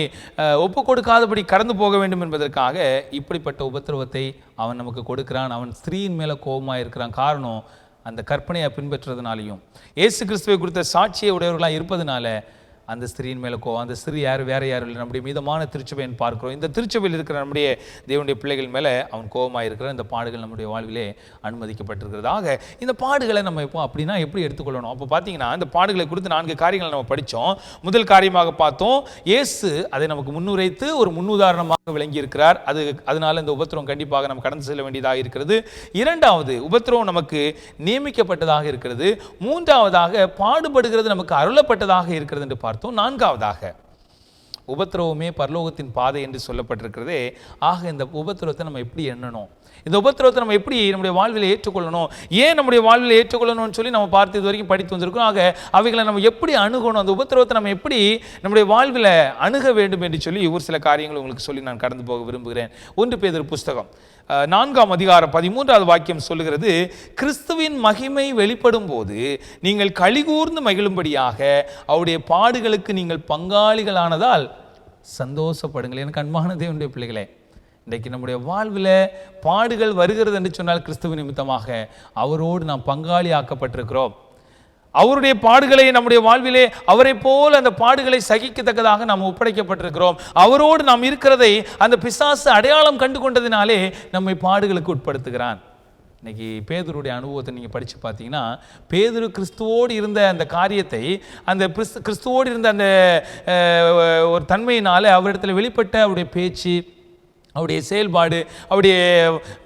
S1: ஒப்பு கொடுக்காதபடி கடந்து போக வேண்டும் என்பதற்காக இப்படிப்பட்ட உபத்திரவத்தை அவன் நமக்கு கொடுக்கிறான். அவன் ஸ்திரீயின் மேலே கோபமாக இருக்கிறான். காரணம், அந்த கற்பனையை பின்பற்றுறதுனாலையும் இயேசு கிறிஸ்துவை குறித்த சாட்சியை உடையவர்களாக இருப்பதனால அந்த ஸ்திரீயின் மேலே கோவம். அந்த ஸ்திரீ வேறு யாரும் இல்லை, நம்முடைய மீதமான திருச்சபையை பார்க்கிறோம். இந்த திருச்சபையில் இருக்கிற நம்முடைய தேவனுடைய பிள்ளைகள் மேலே அவன் கோபமாக இருக்கிற இந்த பாடுகள் நம்முடைய வாழ்விலே அனுமதிக்கப்பட்டிருக்கிறது. ஆக இந்த பாடுகளை நம்ம இப்போ அப்படின்னா எப்படி எடுத்துக்கொள்ளணும்? அப்போ பார்த்தீங்கன்னா, இந்த பாடுகளை குறித்து 4 காரியங்களை நம்ம படித்தோம். முதல் காரியமாக பார்த்தோம், இயேசு அதை நமக்கு முன்னுரைத்து ஒரு முன்னுதாரணமாக விளங்கி இருக்கிறார். அதனால இந்த உபத்திரவம் கண்டிப்பாக நம்ம கடந்து செல்ல வேண்டியதாக இருக்கிறது. இரண்டாவது, உபத்திரவம் நமக்கு நியமிக்கப்பட்டதாக இருக்கிறது. மூன்றாவதாக, பாடுபடுகிறது நமக்கு அருளப்பட்டதாக இருக்கிறது என்று பார்த்தோம். நான்காவதாக, உபத்திரவமே பரலோகத்தின் பாதை என்று சொல்லப்பட்டிருக்கிறதே. ஆக இந்த உபத்திரவத்தை நம்ம எப்படி எண்ணணும்? இந்த உபத்திரவத்தை நம்ம எப்படி நம்முடைய வாழ்வில் ஏற்றுக்கொள்ளணும்? ஏன் நம்முடைய வாழ்வில் ஏற்றுக்கொள்ளணும்னு சொல்லி நம்ம பார்த்து இது வரைக்கும் படித்து வந்திருக்கோம். ஆக அவைகளை நம்ம எப்படி அணுகணும்? அந்த உபத்திரவத்தை நம்ம எப்படி நம்முடைய வாழ்வில் அணுக வேண்டும் என்று சொல்லி ஒரு சில காரியங்கள் உங்களுக்கு சொல்லி நான் கடந்து போக விரும்புகிறேன். 1 பேதுரு புஸ்தகம் 4ஆம் அதிகாரம் 13வது வாக்கியம் சொல்லுகிறது, கிறிஸ்துவின் மகிமை வெளிப்படும் போது நீங்கள் களிகூர்ந்து மகிழும்படியாக அவருடைய பாடுகளுக்கு நீங்கள் பங்காளிகளானதால் சந்தோஷப்படுங்கள். எனக்கு அன்பான தேவனுடைய பிள்ளைகளே, இன்றைக்கு நம்முடைய வாழ்வில் பாடுகள் வருகிறது என்று சொன்னால் கிறிஸ்துவ நிமித்தமாக அவரோடு நாம் பங்காளி ஆக்கப்பட்டிருக்கிறோம். அவருடைய பாடுகளை நம்முடைய வாழ்விலே அவரை போல் அந்த பாடுகளை சகிக்கத்தக்கதாக நாம் ஒப்படைக்கப்பட்டிருக்கிறோம். அவரோடு நாம் இருக்கிறதை அந்த பிசாசு அடையாளம் கண்டு கொண்டதினாலே நம்மை பாடுகளுக்கு உட்படுத்துகிறான். இன்னைக்கு பேதுருடைய அனுபவத்தை நீங்கள் படித்து பார்த்தீங்கன்னா, பேதுரு கிறிஸ்துவோடு இருந்த அந்த காரியத்தை, அந்த கிறிஸ்துவோடு இருந்த அந்த ஒரு தன்மையினால அவரிடத்தில் வெளிப்பட்ட அவருடைய பேச்சு, அவருடைய செயல்பாடு, அவருடைய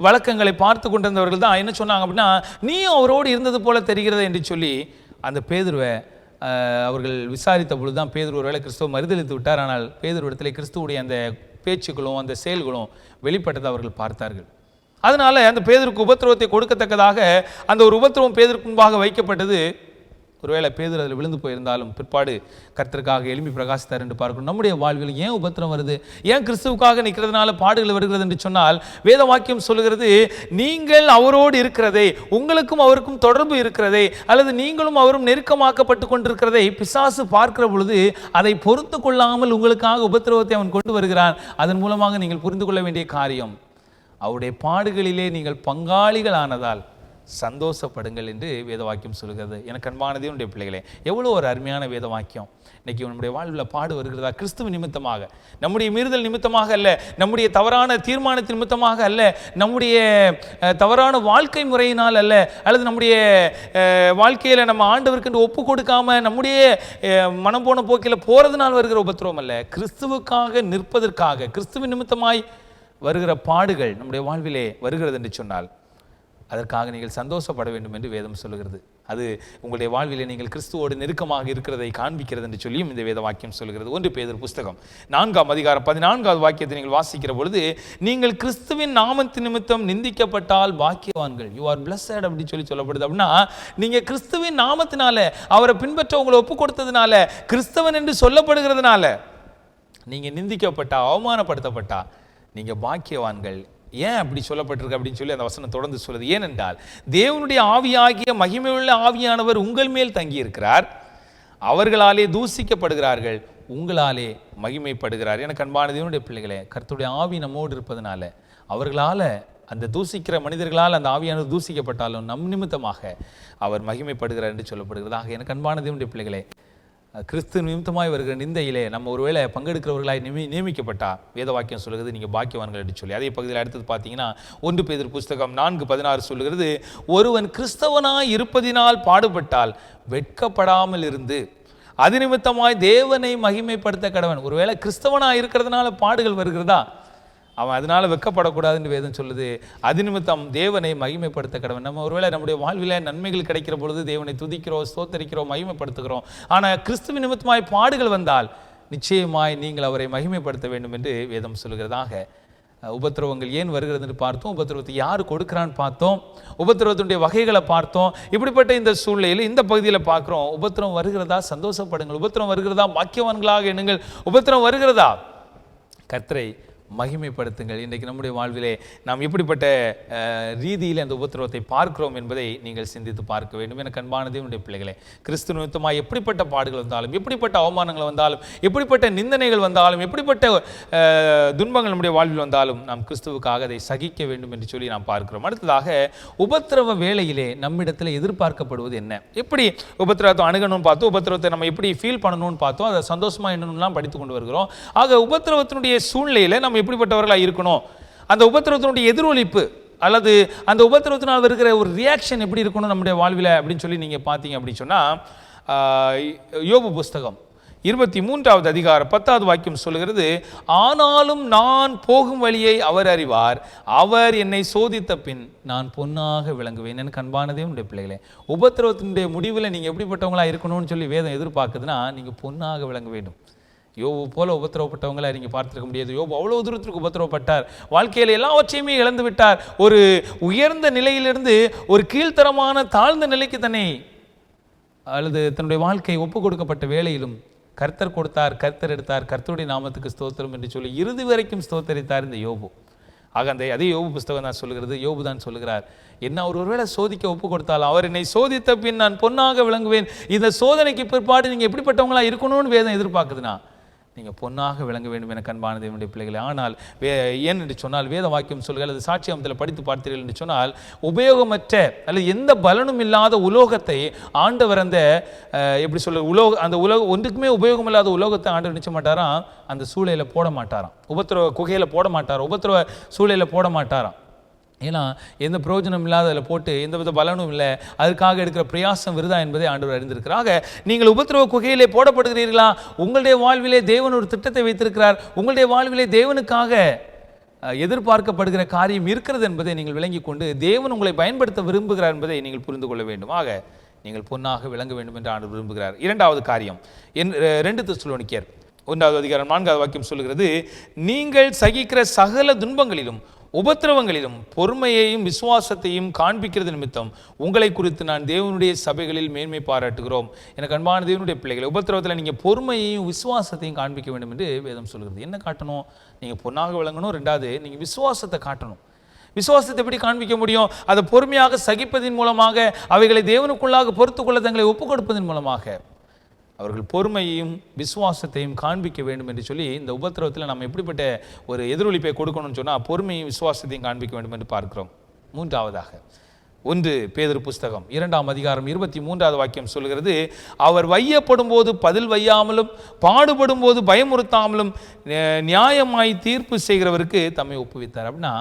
S1: வழக்கங்களை பார்த்து கொண்டிருந்தவர்கள் தான் என்ன சொன்னாங்க அப்படின்னா, நீயும் அவரோடு இருந்தது போல தெரிகிறது என்று சொல்லி அந்த பேதுருவை அவர்கள் விசாரித்த பொழுது தான் பேதுரு ஒருவேளை கிறிஸ்துவ மறுதலித்து விட்டார். ஆனால் பேதுருவிடத்தில் கிறிஸ்துவுடைய அந்த பேச்சுக்களும் அந்த செயல்களும் வெளிப்பட்டதை அவர்கள் பார்த்தார்கள். அதனால அந்த பேதுருக்கு உபத்திரவத்தை கொடுக்கத்தக்கதாக அந்த ஒரு உபத்திரவம் பேதுருக்கு முன்பாக வைக்கப்பட்டது. ஒருவேளை பேதுரு அதில் விழுந்து போயிருந்தாலும் பிற்பாடு கர்த்தருக்காக எழும்பி பிரகாசித்தார் என்று பார்க்கணும். நம்முடைய வாழ்வில் ஏன் உபத்திரம் வருது? ஏன் கிறிஸ்துவுக்காக நிற்கிறதுனால பாடுகள் வருகிறது என்று சொன்னால், வேத வாக்கியம் சொல்லுகிறது, நீங்கள் அவரோடு இருக்கிறதை, உங்களுக்கும் அவருக்கும் தொடர்பு இருக்கிறதை, அல்லது நீங்களும் அவரும் நெருக்கமாக்கப்பட்டு கொண்டிருக்கிறதை பிசாசு பார்க்கிற பொழுது அதை பொறுத்து கொள்ளாமல் உங்களுக்காக உபத்திரவத்தை அவன் கொண்டு வருகிறான். அதன் மூலமாக நீங்கள் புரிந்து கொள்ள வேண்டிய காரியம், அவருடைய பாடுகளிலே நீங்கள் பங்காளிகள் ஆனதால் சந்தோஷப்படுங்கள் என்று வேத வாக்கியம் சொல்கிறது. எனக்கு அன்பான தேவனுடைய பிள்ளைகளே, எவ்வளோ ஒரு அருமையான வேத வாக்கியம். இன்றைக்கி நம்முடைய வாழ்வில் பாடு வருகிறதா? கிறிஸ்துவ நிமித்தமாக, நம்முடைய மீறுதல் நிமித்தமாக அல்ல, நம்முடைய தவறான தீர்மானத்தின் நிமித்தமாக அல்ல, நம்முடைய தவறான வாழ்க்கை முறையினால் அல்ல, அல்லது நம்முடைய வாழ்க்கையில் நம்ம ஆண்டவருக்கு ஒப்பு கொடுக்காம நம்முடைய மனம் போன போக்கில் போகிறதுனால் வருகிற உபத்திரவம் அல்ல, கிறிஸ்துவுக்காக நிற்பதற்காக கிறிஸ்துவ நிமித்தமாய் வருகிற பாடுகள் நம்முடைய வாழ்விலே வருகிறது என்று சொன்னால் அதற்காக நீங்கள் சந்தோஷப்பட வேண்டும் என்று வேதம் சொல்லுகிறது. அது உங்களுடைய வாழ்விலே நீங்கள் கிறிஸ்துவோடு நெருக்கமாக இருக்கிறதை காண்பிக்கிறது என்று சொல்லியும் இந்த வேத வாக்கியம் சொல்கிறது. 1 பேதுரு புஸ்தகம் 4ஆம் அதிகாரம் 14வது வாக்கியத்தை நீங்கள் வாசிக்கிற பொழுது, நீங்கள் கிறிஸ்துவின் நாமத்தின் நிமித்தம் நிந்திக்கப்பட்டால் பாக்கியவான்கள், யூ ஆர் பிளஸட் அப்படின்னு சொல்லப்படுது. அப்படின்னா நீங்கள் கிறிஸ்துவின் நாமத்தினால அவரை பின்பற்ற உங்களை ஒப்பு கொடுத்ததுனால, கிறிஸ்தவன் என்று சொல்லப்படுகிறதுனால நீங்கள் நிந்திக்கப்பட்டா, அவமானப்படுத்தப்பட்டா நீங்கள் பாக்கியவான்கள். ஏன் அப்படி சொல்லப்பட்டிருக்கு அப்படின்னு சொல்லி அந்த வசனம் தொடர்ந்து சொல்லுது. ஏனென்றால் தேவனுடைய ஆவியாகிய மகிமையுள்ள ஆவியானவர் உங்கள் மேல் தங்கியிருக்கிறார், அவர்களாலே தூசிக்கப்படுகிறார்கள், உங்களாலே மகிமைப்படுகிறார். எனக்கு அன்பான தேவனுடைய பிள்ளைகளே, கர்த்தருடைய ஆவி நம்மோடு இருப்பதனால, அவர்களால் அந்த தூசிக்கிற மனிதர்களால் அந்த ஆவியானவர் தூசிக்கப்பட்டாலும் நம் நிமித்தமாக அவர் மகிமைப்படுகிறார் என்று சொல்லப்படுகிறது. ஆக எனக்கு அன்பான தேவனுடைய பிள்ளைகளே, கிறிஸ்து நிமித்தமாய் வருகிற நிந்தையிலே நம்ம ஒருவேளை பங்கெடுக்கிறவர்களாய் நியமிக்கப்பட்டா வேத வாக்கியம் சொல்லுகிறது நீங்கள் பாக்கியவான்கள் என்று சொல்லி. அதே பகுதியில் அடுத்தது பார்த்தீங்கன்னா 1 பேதுரு புஸ்தகம் 4:16 சொல்லுகிறது, ஒருவன் கிறிஸ்தவனாய் இருப்பதினால் பாடுபட்டால் வெட்கப்படாமல் இருந்து அது நிமித்தமாய் தேவனை மகிமைப்படுத்த கடவன். ஒருவேளை கிறிஸ்தவனாய் இருக்கிறதுனால பாடுகள் வருகிறதா, அவன் அதனால வெட்கப்படக்கூடாதுன்னு வேதம் சொல்லுது. அது நிமித்தம் தேவனை மகிமைப்படுத்த கடவன். நம்ம ஒருவேளை நம்முடைய வாழ்வில் நன்மைகள் கிடைக்கிற பொழுது தேவனை துதிக்கிறோம், ஸ்தோத்தரிக்கிறோம், மகிமைப்படுத்துகிறோம். ஆனால் கிறிஸ்துவ நிமித்தமாய் பாடுகள் வந்தால் நிச்சயமாய் நீங்கள் அவரை மகிமைப்படுத்த வேண்டும் என்று வேதம் சொல்லுகிறதாக. உபத்திரவங்கள் ஏன் வருகிறதுன்னு பார்த்தோம், உபத்திரவத்தை யார் கொடுக்குறான்னு பார்த்தோம், உபத்திரவத்தினுடைய வகைகளை பார்த்தோம். இப்படிப்பட்ட இந்த சூழ்நிலையில் இந்த பகுதியில் பார்க்குறோம், உபத்திரவம் வருகிறதா சந்தோஷப்படுங்கள், உபத்திரவம் வருகிறதா பாக்கியவான்களாக எண்ணுங்கள், உபத்திரவம் வருகிறதா கர்த்தரை மகிமைப்படுத்துங்கள். இன்றைக்கு நம்முடைய வாழ்விலே நாம் எப்படிப்பட்ட ரீதியில் அந்த உபத்திரவத்தை பார்க்கிறோம் என்பதை நீங்கள் சிந்தித்து பார்க்க வேண்டும். எனக்கு அன்பான தேவனுடைய பிள்ளைகளே, கிறிஸ்து நிமித்தமாக எப்படிப்பட்ட பாடுகள் வந்தாலும், எப்படிப்பட்ட அவமானங்கள் வந்தாலும், எப்படிப்பட்ட நிந்தனைகள் வந்தாலும், எப்படிப்பட்ட துன்பங்கள் நம்முடைய வாழ்வில் வந்தாலும் நாம் கிறிஸ்துவுக்காக அதை சகிக்க வேண்டும் என்று சொல்லி நாம் பார்க்கிறோம். அடுத்ததாக உபத்திரவ வேளையிலே நம்மிடத்தில் எதிர்பார்க்கப்படுவது என்ன, எப்படி உபத்திரவத்தை அணுகணும்னு பார்த்தோம், உபத்திரவத்தை நம்ம எப்படி ஃபீல் பண்ணணும்னு பார்த்தோம், அதை சந்தோஷமாக என்னென்னலாம் படித்து கொண்டு வருகிறோம். ஆக உபத்திரவத்தினுடைய சூழ்நிலையில் நம்ம எப்படிப்பட்டவர்களாக இருக்கணும், அந்த உபத்திரவத்தினுடைய எதிரொலிப்பு அல்லது அந்த உபத்திரவத்தினால் இருக்கிற ஒரு ரியாக்ஷன் எப்படி இருக்கணும் நம்முடைய வாழ்வில் அப்படின்னு சொல்லி நீங்கள் பார்த்தீங்க அப்படின்னு சொன்னால், யோபு புஸ்தகம் 23வது அதிகாரம் 10வது வாக்கியம் சொல்லுகிறது, ஆனாலும் நான் போகும் வழியை அவர் அறிவார், அவர் என்னை சோதித்த பின் நான் பொன்னாக விளங்குவேன். எனக்கு அன்பானதே உடைய பிள்ளைகளே, உபத்திரவத்தினுடைய முடிவில் நீங்கள் எப்படிப்பட்டவங்களாக இருக்கணும்னு சொல்லி வேதம் எதிர்பார்க்குதுன்னா நீங்கள் பொன்னாக விளங்க வேண்டும். யோபு போல உபத்திரவப்பட்டவங்களை நீங்கள் பார்த்துருக்க முடியாது. யோபு அவ்வளோ தூரத்திற்கு உபத்திரவப்பட்டார், வாழ்க்கையில் எல்லாவற்றையுமே இழந்து விட்டார். ஒரு உயர்ந்த நிலையிலிருந்து ஒரு கீழ்த்தரமான தாழ்ந்த நிலைக்கு தன்னை அல்லது தன்னுடைய வாழ்க்கை ஒப்பு கொடுக்கப்பட்ட வேளையிலும் கர்த்தர் கொடுத்தார், கர்த்தர் எடுத்தார், கர்த்தருடைய நாமத்துக்கு ஸ்தோத்திரம் என்று சொல்லி இறுதி வரைக்கும் ஸ்தோத்தரித்தார் இந்த யோபு. ஆக அந்த அதே யோபு புஸ்தகம் தான் சொல்லுகிறது, யோபு தான் சொல்லுகிறார், என்ன ஒருவேளை சோதிக்க ஒப்பு கொடுத்தாலும் அவர் என்னை சோதித்த பின் நான் பொன்னாக விளங்குவேன். இந்த சோதனைக்கு பிற்பாடு நீங்கள் எப்படிப்பட்டவங்களா இருக்கணும்னு வேதம் எதிர்பார்க்குதுன்னா நீங்கள் பொன்னாக விளங்க வேண்டும் எனக்கு அன்பான தேவனுடைய பிள்ளைகளை. ஆனால் ஏன் என்று சொன்னால் வேத வாக்கியம் சொல்லுங்கள், அது சாட்சியத்தில் படித்து பார்த்தீர்கள் என்று சொன்னால், உபயோகமற்ற அல்லது எந்த பலனும் இல்லாத உலோகத்தை ஆண்டவர் அந்த எப்படி சொல்ல அந்த ஒன்றுக்குமே உபயோகம் இல்லாத உலோகத்தை ஆண்டவர் நினைச்ச மாட்டாராம், அந்த சூளையில் போட மாட்டாராம், உபத்திரவ குகையில் போட மாட்டாராம், உபத்திரவ சூளையில் போட மாட்டாராம். ஏன்னா எந்த பிரயோஜனம் இல்லாத அதில் போட்டு எந்த வித பலனும் இல்லை, அதுக்காக எடுக்கிற பிரயாசம் விருதா என்பதை ஆண்டவர் அறிந்திருக்கிறாங்க. நீங்கள் உபத்திரவ குகையிலே போடப்படுகிறீர்களா, உங்களுடைய வாழ்விலே தேவன் ஒரு திட்டத்தை வைத்திருக்கிறார், உங்களுடைய வாழ்விலே தேவனுக்காக எதிர்பார்க்கப்படுகிற காரியம் இருக்கிறது என்பதை நீங்கள் விளங்கி கொண்டு தேவன் உங்களை பயன்படுத்த விரும்புகிறார் என்பதை நீங்கள் புரிந்து கொள்ள வேண்டும். ஆக நீங்கள் பொன்னாக விளங்க வேண்டும் என்று ஆண்டவர் விரும்புகிறார். இரண்டாவது காரியம் 2 தெசலோனிக்கேயர் 1வது அதிகாரம் 4வது வாக்கியம் சொல்லுகிறது, நீங்கள் சகிக்கிற சகல துன்பங்களிலும் உபத்திரவங்களிலும் பொறுமையையும் விசுவாசத்தையும் காண்பிக்கிறது நிமித்தம் உங்களை குறித்து நான் தேவனுடைய சபைகளில் மேன்மை பாராட்டுகிறோம். எனக்கு அன்பான தேவனுடைய பிள்ளைகளை, உபத்திரவத்தில் நீங்கள் பொறுமையையும் விசுவாசத்தையும் காண்பிக்க வேண்டும் என்று வேதம் சொல்கிறது. என்ன காட்டணும், நீங்கள் பொன்னாக விளங்கணும், 2வது நீங்கள் விசுவாசத்தை காட்டணும். விசுவாசத்தை எப்படி காண்பிக்க முடியும், அதை பொறுமையாக சகிப்பதின் மூலமாக, அவைகளை தேவனுக்குள்ளாக பொறுத்துக்கொள்ள தங்களை ஒப்புக் கொடுப்பதன் மூலமாக அவர்கள் பொறுமையையும் விசுவாசத்தையும் காண்பிக்க வேண்டும் என்று சொல்லி இந்த உபத்திரவத்தில் நம்ம எப்படிப்பட்ட ஒரு எதிரொலிப்பை கொடுக்கணும்னு சொன்னால் பொறுமையும் விசுவாசத்தையும் காண்பிக்க வேண்டும் என்று பார்க்கிறோம். மூன்றாவதாக 1 பேதுரு புஸ்தகம் 2ஆம் அதிகாரம் 23வது வாக்கியம் சொல்கிறது, அவர் வையப்படும் போது பதில் வையாமலும் பாடுபடும் போது பயமுறுத்தாமலும் நியாயமாய் தீர்ப்பு செய்கிறவருக்கு தம்மை ஒப்புவித்தார். அப்படின்னா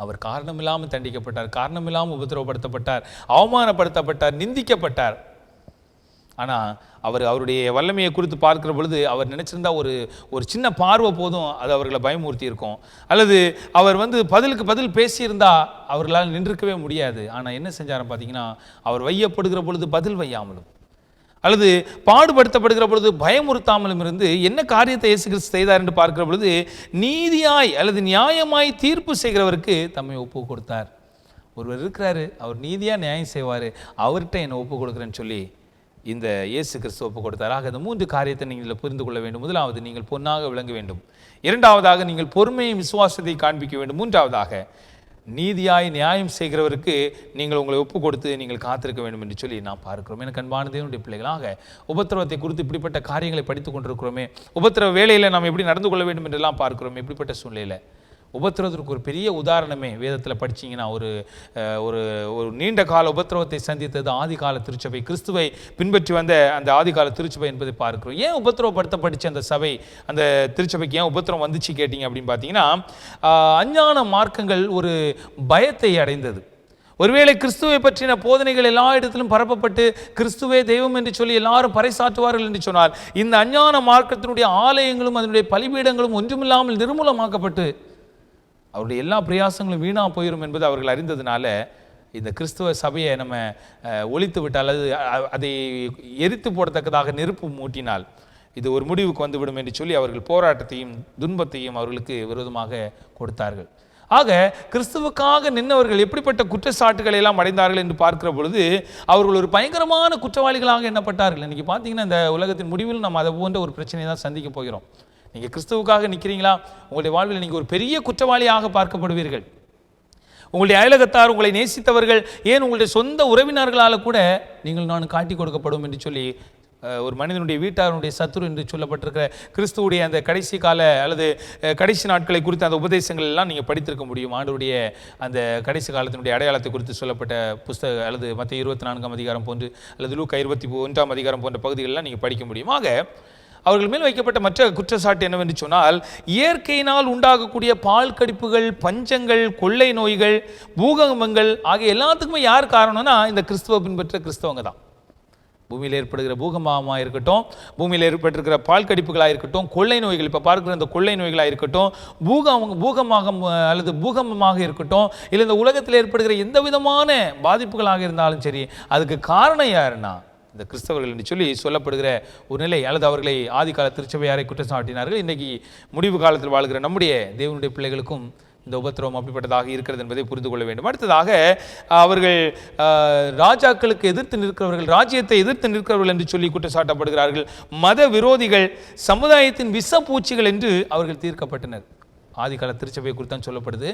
S1: அவர் காரணமில்லாமல் தண்டிக்கப்பட்டார், காரணமில்லாமல் உபத்திரவப்படுத்தப்பட்டார், அவமானப்படுத்தப்பட்டார், நிந்திக்கப்பட்டார். ஆனால் அவருடைய வல்லமையை குறித்து பார்க்கிற பொழுது அவர் நினைச்சிருந்தா ஒரு சின்ன பார்வை போதும் அது அவர்களை பயமுறுத்தி இருக்கும். அல்லது அவர் பதிலுக்கு பதில் பேசியிருந்தா அவர்களால் நின்றுக்கவே முடியாது. ஆனால் என்ன செஞ்சாருன்னு பார்த்தீங்கன்னா, அவர் வையப்படுகிற பொழுது பதில் வையாமலும் அல்லது பாடுபடுத்தப்படுகிற பொழுது பயமுறுத்தாமலும் இருந்து என்ன காரியத்தை இயேசு கிறிஸ்து செய்தார் என்று பார்க்கிற பொழுது, நீதியாய் அல்லது நியாயமாய் தீர்ப்பு செய்கிறவருக்கு தம்மை ஒப்பு கொடுத்தார். ஒருவர் இருக்கிறாரு, அவர் நீதியாக நியாயம் செய்வார், அவர்கிட்ட என்னை ஒப்பு கொடுக்குறேன்னு சொல்லி இந்த இயேசு கிறிஸ்து ஒப்பு கொடுத்தார். ஆக இந்த 3 காரியத்தை நீங்கள் புரிந்து கொள்ள வேண்டும். முதலாவது, நீங்கள் பொன்னாக விளங்க வேண்டும். இரண்டாவதாக, நீங்கள் பொறுமையும் விசுவாசத்தை காண்பிக்க வேண்டும். மூன்றாவதாக, நீதியாய் நியாயம் செய்கிறவருக்கு நீங்கள் உங்களை ஒப்பு கொடுத்து நீங்கள் காத்திருக்க வேண்டும் என்று சொல்லி நாம் பார்க்கிறோம். எனக்கு அன்பான தேவனுடைய பிள்ளைகளாக உபத்திரவத்தை குறித்து இப்படிப்பட்ட காரியங்களை படித்துக் கொண்டிருக்கிறோமே. உபத்திரவ வேளையில் நாம் எப்படி நடந்து கொள்ள வேண்டும் என்றெல்லாம் பார்க்கிறோம். இப்படிப்பட்ட சூழ்நிலையில் உபத்திரவத்திற்கு ஒரு பெரிய உதாரணமே வேதத்தில் படிச்சிங்கன்னா, ஒரு நீண்ட கால உபத்திரவத்தை சந்தித்தது ஆதிகால திருச்சபை, கிறிஸ்துவை பின்பற்றி வந்த அந்த ஆதிகால திருச்சபை என்பதை பார்க்கிறோம். ஏன் உபத்திரவப்படுத்தப்படிச்ச அந்த சபை, அந்த திருச்சபைக்கு ஏன் உபத்திரவம் வந்துச்சு கேட்டிங்க அப்படின்னு பார்த்தீங்கன்னா, அஞ்ஞான மார்க்கங்கள் ஒரு பயத்தை அடைந்தது. ஒருவேளை கிறிஸ்துவை பற்றின போதனைகள் எல்லா இடத்திலும் பரப்பப்பட்டு கிறிஸ்துவே தெய்வம் என்று சொல்லி எல்லாரும் பறைசாற்றுவார்கள் என்று சொன்னால், இந்த அஞ்ஞான மார்க்கத்தினுடைய ஆலயங்களும் அதனுடைய பலிபீடங்களும் ஒன்றுமில்லாமல் நிர்மூலமாக்கப்பட்டு அவருடைய எல்லா பிரயாசங்களும் வீணாக போயிடும் என்பது அவர்கள் அறிந்ததுனால, இந்த கிறிஸ்துவ சபையை நம்ம ஒழித்து விட்டால், அல்லது அதை எரித்து போடத்தக்கதாக நெருப்பு மூட்டினால் இது ஒரு முடிவுக்கு வந்துவிடும் என்று சொல்லி அவர்கள் போராட்டத்தையும் துன்பத்தையும் அவர்களுக்கு விரோதமாக கொடுத்தார்கள். ஆக கிறிஸ்துவுக்காக நின்றவர்கள் எப்படிப்பட்ட குற்றச்சாட்டுகளை எல்லாம் அடைந்தார்கள் என்று பார்க்கிற பொழுது அவர்கள் ஒரு பயங்கரமான குற்றவாளிகளாக எண்ணப்பட்டார்கள். இன்றைக்கி பார்த்தீங்கன்னா, இந்த உலகத்தின் முடிவில் நம்ம அதை போன்ற ஒரு பிரச்சனையை தான் சந்திக்க போகிறோம். நீங்கள் கிறிஸ்துவுக்காக நிற்கிறீங்களா, உங்களுடைய வாழ்வில் நீங்கள் ஒரு பெரிய குற்றவாளியாக பார்க்கப்படுவீர்கள். உங்களுடைய அயலகத்தார், உங்களை நேசித்தவர்கள், ஏன் உங்களுடைய சொந்த உறவினர்களால் கூட நீங்கள் நான் காட்டி கொடுக்கப்படும் என்று சொல்லி ஒரு மனிதனுடைய வீட்டாருடைய சத்துரு என்று சொல்லப்பட்டிருக்கிற கிறிஸ்துவுடைய அந்த கடைசி கால அல்லது கடைசி நாட்களை குறித்து அந்த உபதேசங்கள் எல்லாம் நீங்கள் படித்திருக்க முடியும். ஆண்டவருடைய அந்த கடைசி காலத்தினுடைய அடையாளத்தை குறித்து சொல்லப்பட்ட புஸ்தகம் அல்லது மத்தேயு 24ஆம் அதிகாரம் போன்று அல்லது லூக்கா 21ஆம் அதிகாரம் போன்ற பகுதிகளெல்லாம் நீங்கள் படிக்க முடியும். ஆக அவர்கள் மேல் வைக்கப்பட்ட மற்ற குற்றச்சாட்டு என்னவென்று சொன்னால், இயற்கையினால் உண்டாகக்கூடிய பால் கடிப்புகள், பஞ்சங்கள், கொள்ளை நோய்கள், பூகம்பங்கள் ஆகிய எல்லாத்துக்குமே யார் காரணம்னா இந்த கிறிஸ்துவ பின்பற்ற கிறிஸ்தவங்க தான். பூமியில் ஏற்படுகிற பூகம்பமாக இருக்கட்டும், பூமியில் ஏற்பட்டிருக்கிற பால் கடிப்புகளாக இருக்கட்டும், கொள்ளை நோய்கள், இப்போ பார்க்குற இந்த கொள்ளை நோய்களாக இருக்கட்டும், பூகமாக அல்லது பூகம்பமாக இருக்கட்டும், இல்லை இந்த உலகத்தில் ஏற்படுகிற எந்த விதமான பாதிப்புகளாக இருந்தாலும் சரி, அதுக்கு காரணம் யாருன்னா இந்த கிறிஸ்தவர்கள் என்று சொல்லி சொல்லப்படுகிற ஒரு நிலை. அல்லது அவர்களை ஆதிகால திருச்சபையாரை குற்றம் சாட்டினார்கள். இன்றைக்கி முடிவு காலத்தில் வாழ்கிற நம்முடைய தேவனுடைய பிள்ளைகளுக்கும் இந்த உபத்திரவம் அப்படிப்பட்டதாக இருக்கிறது என்பதை புரிந்து கொள்ள வேண்டும். அடுத்ததாக, அவர்கள் ராஜாக்களுக்கு எதிர்த்து நிற்கிறவர்கள், ராஜ்யத்தை எதிர்த்து நிற்கிறவர்கள் என்று சொல்லி குற்றச்சாட்டப்படுகிறார்கள். மத விரோதிகள், சமுதாயத்தின் விஷப்பூச்சிகள் என்று அவர்கள் தீர்க்கப்பட்டனர். ஆதிகால திருச்சபையை குறித்தான் சொல்லப்படுது.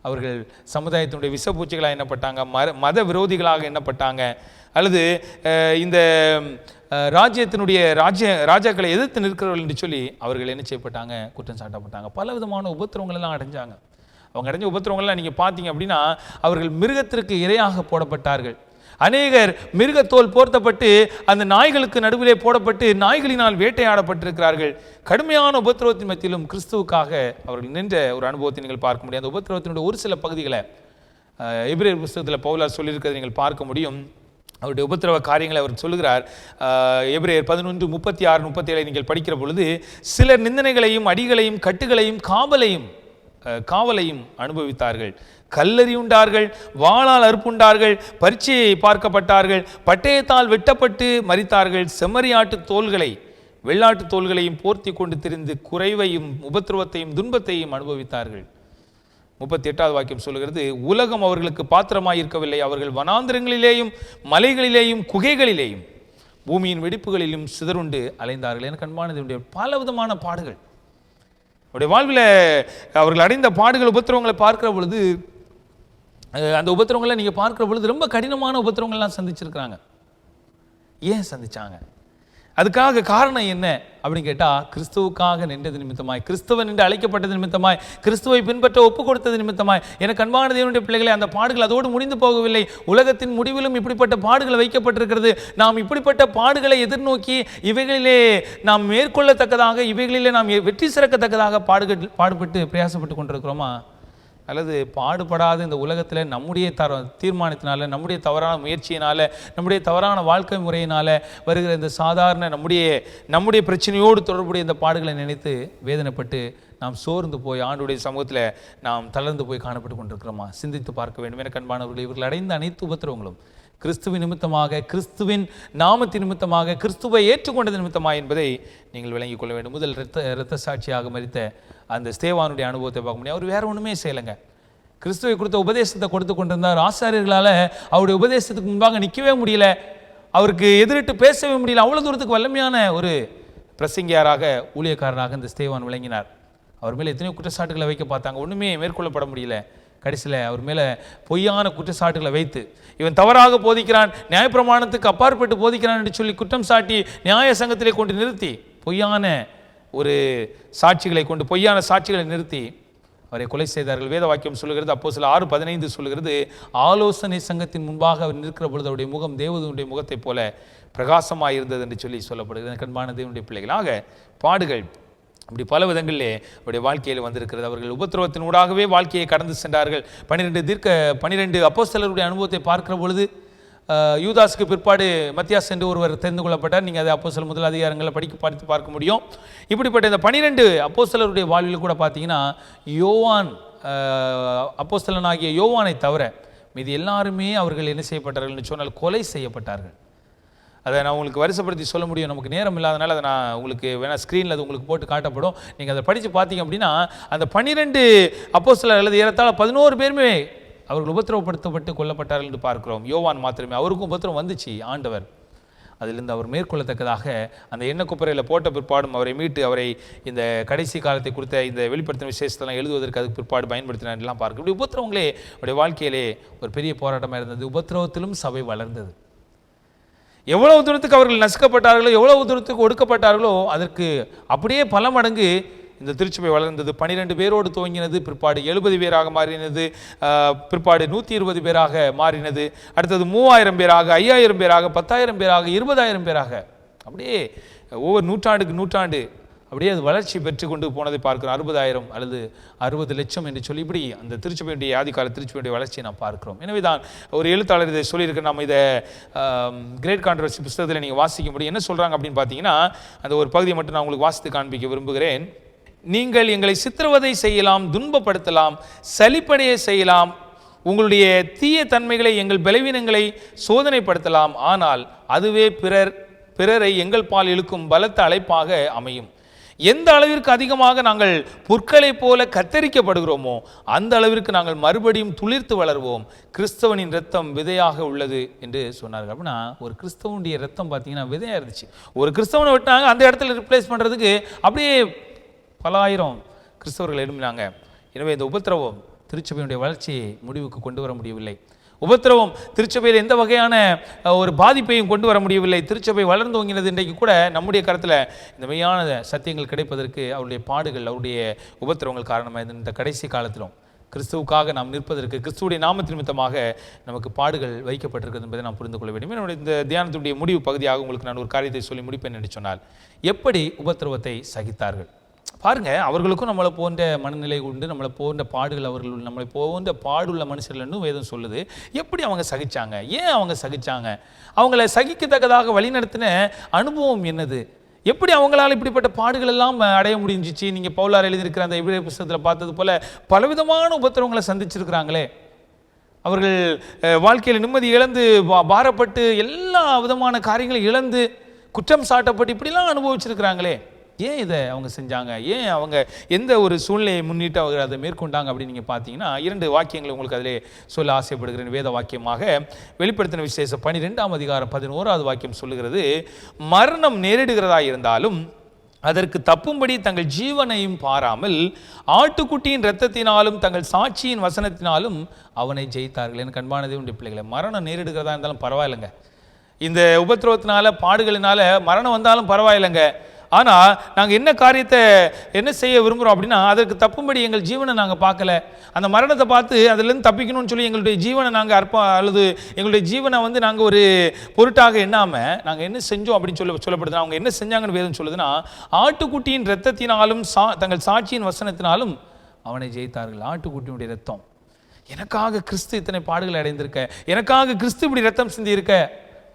S1: அவர்கள் சமுதாயத்தினுடைய விஷப்பூச்சிகளாக எண்ணப்பட்டாங்க, மத விரோதிகளாக எண்ணப்பட்டாங்க, அல்லது இந்த ராஜ்யத்தினுடைய ராஜாக்களை எதிர்த்து நிற்கிறவர்கள் என்று சொல்லி அவர்கள் என்ன செய்யப்பட்டாங்க, குற்றம் சாட்டப்பட்டாங்க. பல விதமான உபத்திரவங்கள் எல்லாம் அடைஞ்சாங்க. அவங்க அடைஞ்ச உபத்திரவங்கள்லாம் நீங்கள் பார்த்தீங்க அப்படின்னா, அவர்கள் மிருகத்திற்கு இரையாக போடப்பட்டார்கள். அநேகர் மிருகத்தோல் போர்த்தப்பட்டு அந்த நாய்களுக்கு நடுவிலே போடப்பட்டு நாய்களினால் வேட்டையாடப்பட்டிருக்கிறார்கள். கடுமையான உபத்திரவத்தின் மத்தியிலும் கிறிஸ்துவுக்காக அவர்கள் நின்ற ஒரு அனுபவத்தை நீங்கள் பார்க்க முடியும். அந்த உபத்திரவத்தினுடைய ஒரு சில பகுதிகளை எபிரேயர் புத்தகத்தில் பவுலார் சொல்லியிருக்கிறதை நீங்கள் பார்க்க முடியும். அவருடைய உபத்திரவ காரியங்களை அவர் சொல்லுகிறார். எபிரேயர் 11:36-37 நீங்கள் படிக்கிற பொழுது, சிலர் நிந்தனைகளையும் அடிகளையும் கட்டுகளையும் காவலையும் அனுபவித்தார்கள். கல்லறியுண்டார்கள், வாளால் அறுப்புண்டார்கள், பரீட்சையை பார்க்கப்பட்டார்கள், பட்டயத்தால் வெட்டப்பட்டு மரித்தார்கள். செம்மறியாட்டு தோள்களை வெள்ளாட்டு தோள்களையும் போர்த்தி கொண்டு திரிந்து குறைவையும் உபத்திரவத்தையும் துன்பத்தையும் அனுபவித்தார்கள். 38வது வாக்கியம் சொல்லுகிறது, உலகம் அவர்களுக்கு பாத்திரமாயிருக்கவில்லை. அவர்கள் வனாந்திரங்களிலேயும் மலைகளிலேயும் குகைகளிலேயும் பூமியின் வெடிப்புகளிலும் சிதறுண்டு அலைந்தார்கள். எனக்கு அன்பானது, பல விதமான பாடுகள் அவருடைய வாழ்வில் அவர்கள் அடைந்த பாடுகள், உபத்திரவங்களை பார்க்கிற பொழுது, அந்த உபத்திரவங்களை நீங்கள் பார்க்கிற பொழுது ரொம்ப கடினமான உபத்திரவங்கள்லாம் சந்திச்சிருக்கிறாங்க. ஏன் சந்திச்சாங்க? அதுக்காக காரணம் என்ன அப்படின்னு கேட்டால், கிறிஸ்துவுக்காக நின்றது நிமித்தமாய், கிறிஸ்துவன் என்று அழைக்கப்பட்டது நிமித்தமாய், கிறிஸ்துவை பின்பற்ற ஒப்பு கொடுத்தது நிமித்தமாய். எனக்கு அன்பான தேவனுடைய பிள்ளைகளை, அந்த பாடுகள் அதோடு முடிந்து போகவில்லை. உலகத்தின் முடிவிலும் இப்படிப்பட்ட பாடுகள் வைக்கப்பட்டிருக்கிறது. நாம் இப்படிப்பட்ட பாடுகளை எதிர்நோக்கி இவைகளிலே நாம் மேற்கொள்ளத்தக்கதாக, இவைகளிலே நாம் வெற்றி சிறக்கத்தக்கதாக பாடுபட்டு பிரயாசப்பட்டு கொண்டிருக்கிறோமா? அல்லது பாடுபடாத இந்த உலகத்தில் நம்முடைய தீர்மானத்தினால, நம்முடைய தவறான முயற்சியினால், நம்முடைய தவறான வாழ்க்கை முறையினால் வருகிற இந்த சாதாரண நம்முடைய பிரச்சனையோடு தொடர்புடைய இந்த பாடுகளை நினைத்து வேதனைப்பட்டு நாம் சோர்ந்து போய் ஆண்டுடைய சமூகத்தில் நாம் தளர்ந்து போய் காணப்பட்டு கொண்டிருக்கிறோமா? சிந்தித்து பார்க்க வேண்டும். எனக்கு அன்பானவர்கள், இவர்கள் அடைந்த அனைத்து உபத்திரவங்களும் கிறிஸ்துவின் நிமித்தமாக, கிறிஸ்துவின் நாமத்தின் நிமித்தமாக, கிறிஸ்துவை ஏற்றுக்கொண்டது நிமித்தமாக என்பதை நீங்கள் விளங்கிக் கொள்ள வேண்டும். முதல் இரத்த சாட்சியாக மரித்த அந்த ஸ்தேவானுடைய அனுபவத்தை பார்க்க முடியும். அவர் வேற ஒன்றுமே செய்யலைங்க. கிறிஸ்துவை கொடுத்த உபதேசத்தை கொடுத்து கொண்டிருந்தார். ஆசாரியர்களால் அவருடைய உபதேசத்துக்கு முன்பாக நிற்கவே முடியல, அவருக்கு எதிரிட்டு பேசவே முடியல. அவ்வளோ தூரத்துக்கு வல்லமையான ஒரு பிரசங்கியாராக, ஊழியக்காரராக இந்த ஸ்தேவான் விளங்கினார். அவர் மேலே எத்தனையோ குற்றச்சாட்டுகளை வைக்க பார்த்தாங்க, ஒன்றுமே மேற்கொள்ளப்பட முடியல. கடைசியில் அவர் மேலே பொய்யான குற்றச்சாட்டுகளை வைத்து, இவன் தவறாக போதிக்கிறான், நியாயப்பிரமாணத்துக்கு அப்பாற்பட்டு போதிக்கிறான் என்று சொல்லி குற்றம் சாட்டி நியாய சங்கத்திலே கொண்டு நிறுத்தி, பொய்யான ஒரு சாட்சிகளை கொண்டு, பொய்யான சாட்சிகளை நிறுத்தி அவரை கொலை செய்தார்கள். வேத வாக்கியம் சொல்லுகிறது, அப்போஸ்தலர் 6:15 சொல்லுகிறது, ஆலோசனை சங்கத்தின் முன்பாக அவர் நிற்கிற பொழுது அவருடைய முகம் தேவதூதனுடைய முகத்தை போல பிரகாசமாக இருந்தது என்று சொல்லி சொல்லப்படுகிறது. கண்பான தேவனுடைய பிள்ளைகளாக பாடுகள் அப்படி பல விதங்களிலே அவருடைய வாழ்க்கையில் வந்திருக்கிறது. அவர்கள் உபத்திரவத்தின் ஊடாகவே வாழ்க்கையை கடந்து சென்றார்கள். 12 அப்போஸ்தலருடைய அனுபவத்தை பார்க்கிற பொழுது, யூதாஸுக்கு பிற்பாடு மத்தியாஸ் என்று ஒருவர் தெரிந்து கொள்ளப்பட்டார். நீங்கள் அதை அப்போஸ்தலர் முதல் அதிகாரங்களை படித்து பார்க்க முடியும். இப்படிப்பட்ட இந்த 12 அப்போஸ்தலருடைய வாழ்வில் கூட பார்த்தீங்கன்னா, யோவான் அப்போஸ்தலனாகிய யோவானை தவிர மீது எல்லாருமே அவர்கள் என்ன செய்யப்பட்டார்கள் என்று சொன்னால் கொலை செய்யப்பட்டார்கள். அதை நான் உங்களுக்கு வரிசைப்படுத்தி சொல்ல முடியும், நமக்கு நேரம் இல்லாதனால அதை நான் உங்களுக்கு வேணால் ஸ்க்ரீனில் அது உங்களுக்கு போட்டு காட்டப்படும். நீங்கள் அதை படித்து பார்த்தீங்க அப்படின்னா, அந்த 12 அப்போஸ்தலர் அல்லது ஏறத்தாழ 11 பேருமே அவர்கள் உபத்திரவப்படுத்தப்பட்டு கொல்லப்பட்டார்கள் என்று பார்க்கிறோம். யோவான் மாத்திரமே, அவருக்கும் உபத்திரவம் வந்துச்சு. ஆண்டவர் அதிலிருந்து அவர் மேற்கொள்ளத்தக்கதாக அந்த எண்ணெய் குப்பரையில் போட்ட பிற்பாடும் அவரை மீட்டு அவரை இந்த கடைசி காலத்தை கொடுத்த இந்த வெளிப்படுத்தின விசேஷத்தெல்லாம் எழுதுவதற்கு அதுக்கு பிற்பாடு பயன்படுத்தினார்லாம் பார்க்க. இப்படி உபத்திரவங்களே அவருடைய வாழ்க்கையிலே ஒரு பெரிய போராட்டமாக இருந்தது. உபத்திரவத்திலும் சபை வளர்ந்தது. எவ்வளவு தூரத்துக்கு அவர்கள் நசுக்கப்பட்டார்களோ, எவ்வளவு தூரத்துக்கு ஒடுக்கப்பட்டார்களோ, அதற்கு அப்படியே பல மடங்கு இந்த திருச்சபை வளர்ந்தது. 12 பேரோடு துவங்கினது, பிற்பாடு 70 பேராக மாறினது, பிற்பாடு 120 பேராக மாறினது, அடுத்தது 3000 பேராக, 5000 பேராக, 10,000 பேராக, 20,000 பேராக, அப்படியே ஒவ்வொரு நூற்றாண்டுக்கு நூற்றாண்டு அப்படியே அது வளர்ச்சி பெற்று கொண்டு போனதை பார்க்கிறோம். 60,000 அல்லது 60 லட்சம் என்று சொல்லி இப்படி அந்த திருச்சபையுடைய ஆதிக்கால திருச்சபையுடைய வளர்ச்சியை நாம் பார்க்கிறோம். எனவே தான் ஒரு எழுத்தாளர் இதை சொல்லியிருக்க, நம்ம இதை கிரேட் கான்ட்ரவர்சி புத்தகத்தில் நீங்கள் வாசிக்க முடியும். என்ன சொல்கிறாங்க அப்படின்னு பார்த்தீங்கன்னா, அந்த ஒரு பகுதியை மட்டும் நான் உங்களுக்கு வாசித்து காண்பிக்க விரும்புகிறேன். நீங்கள் எங்களை சித்திரவதை செய்யலாம், துன்பப்படுத்தலாம், சலிப்படைய செய்யலாம், உங்களுடைய தீய தன்மைகளை, எங்கள் பலவீனங்களை சோதனைப்படுத்தலாம், ஆனால் அதுவே பிறரை எங்கள் பால் இழுக்கும் பலத்த அழைப்பாக அமையும். எந்த அளவிற்கு அதிகமாக நாங்கள் புற்களை போல கத்தரிக்கப்படுகிறோமோ அந்த அளவிற்கு நாங்கள் மறுபடியும் துளிர்த்து வளர்வோம். கிறிஸ்தவனின் இரத்தம் விதையாக உள்ளது என்று சொன்னார்கள். அப்படின்னா ஒரு கிறிஸ்தவனுடைய இரத்தம் பார்த்தீங்கன்னா விதையாக இருந்துச்சு. ஒரு கிறிஸ்தவனை விட்டாங்க, அந்த இடத்துல ரிப்ளேஸ் பண்ணுறதுக்கு அப்படியே பல ஆயிரம் கிறிஸ்தவர்கள் எழுப்பினாங்க. எனவே இந்த உபத்திரவம் திருச்சபையுடைய வளர்ச்சியை முடிவுக்கு கொண்டு வர முடியவில்லை. உபத்திரவம் திருச்சபையில் எந்த வகையான ஒரு பாதிப்பையும் கொண்டு வர முடியவில்லை. திருச்சபை வளர்ந்து ஓங்கினது. இன்றைக்கு கூட நம்முடைய கருத்தில் இந்த மெய்யான சத்தியங்கள் கிடைப்பதற்கு அவருடைய பாடுகள், அவருடைய உபத்திரவங்கள் காரணமாக இந்த கடைசி காலத்திலும் கிறிஸ்துவுக்காக நாம் நிற்பதற்கு, கிறிஸ்துவுடைய நாமத்தின் நிமித்தமாக நமக்கு பாடுகள் வைக்கப்பட்டிருக்கிறது என்பதை நாம் புரிந்து கொள்ள வேண்டும். என்னுடைய இந்த தியானத்துடைய முடிவு பகுதியாக உங்களுக்கு நான் ஒரு காரியத்தை சொல்லி முடிப்பேன் என்று சொன்னால், எப்படி உபத்திரவத்தை சகித்தார்கள் பாருங்க. அவர்களுக்கும் நம்மளை போன்ற மனநிலை உண்டு, நம்மளை போன்ற பாடுகள் அவர்கள், நம்மளை போன்ற பாடுள்ள மனுஷர்கள்னு வேதம் சொல்லுது. எப்படி அவங்க சகிச்சாங்க, ஏன் அவங்க சகிச்சாங்க, அவங்கள சகிக்கத்தக்கதாக வழிநடத்தின அனுபவம் என்னது, எப்படி அவங்களால இப்படிப்பட்ட பாடுகள் எல்லாம் அடைய முடிஞ்சிச்சு. நீங்கள் பவுலார் எழுதியிருக்கிற அந்த எபிரேய புத்தகத்தில் பார்த்தது போல பலவிதமான உபத்திரவங்களை சந்திச்சிருக்கிறாங்களே. அவர்கள் வாழ்க்கையில் நிம்மதி இழந்து, பாரப்பட்டு, எல்லா விதமான காரியங்களும் இழந்து, குற்றம் சாட்டப்பட்டு இப்படிலாம் அனுபவிச்சிருக்கிறாங்களே. ஏன் இதை அவங்க செஞ்சாங்க, ஏன் அவங்க எந்த ஒரு சூழ்நிலையை முன்னிட்டு அவங்க அதை மேற்கொண்டாங்க அப்படின்னு நீங்கள் பார்த்தீங்கன்னா, 2 வாக்கியங்களை உங்களுக்கு அதிலே சொல்ல ஆசைப்படுகிறேன். வேத வாக்கியமாக வெளிப்படுத்தின விசேஷம் 12ஆம் அதிகாரம் 11வது வாக்கியம் சொல்லுகிறது, மரணம் நேரிடுகிறதா இருந்தாலும் அதற்கு தப்பும்படி தங்கள் ஜீவனையும் பாராமல் ஆட்டுக்குட்டியின் இரத்தத்தினாலும் தங்கள் சாட்சியின் வசனத்தினாலும் அவனை ஜெயித்தார்கள். எனக்கு அன்பான தேவனுடைய பிள்ளைகளை, மரணம் நேரிடுகிறதா இருந்தாலும் பரவாயில்லைங்க, இந்த உபத்திரவத்தினால பாடுகளினால மரணம் வந்தாலும் பரவாயில்லைங்க, ஆனால் நாங்கள் என்ன காரியத்தை என்ன செய்ய விரும்புகிறோம் அப்படின்னா அதற்கு தப்பும்படி எங்கள் ஜீவனை நாங்கள் பார்க்கல. அந்த மரணத்தை பார்த்து அதுலேருந்து தப்பிக்கணும்னு சொல்லி எங்களுடைய ஜீவனை நாங்கள் அல்லது எங்களுடைய ஜீவனை வந்து நாங்கள் ஒரு பொருட்டாக எண்ணாமல் நாங்கள் என்ன செஞ்சோம் அப்படின்னு சொல்லப்படுது. அவங்க என்ன செஞ்சாங்கன்னு வேதம் சொல்லுதுன்னா, ஆட்டுக்குட்டியின் இரத்தத்தினாலும் தங்கள் சாட்சியின் வசனத்தினாலும் அவனை ஜெயித்தார்கள். ஆட்டுக்குட்டியுடைய ரத்தம், எனக்காக கிறிஸ்து இத்தனை பாடுகளை அடைந்திருக்க, எனக்காக கிறிஸ்து இப்படி ரத்தம் சிந்தியிருக்க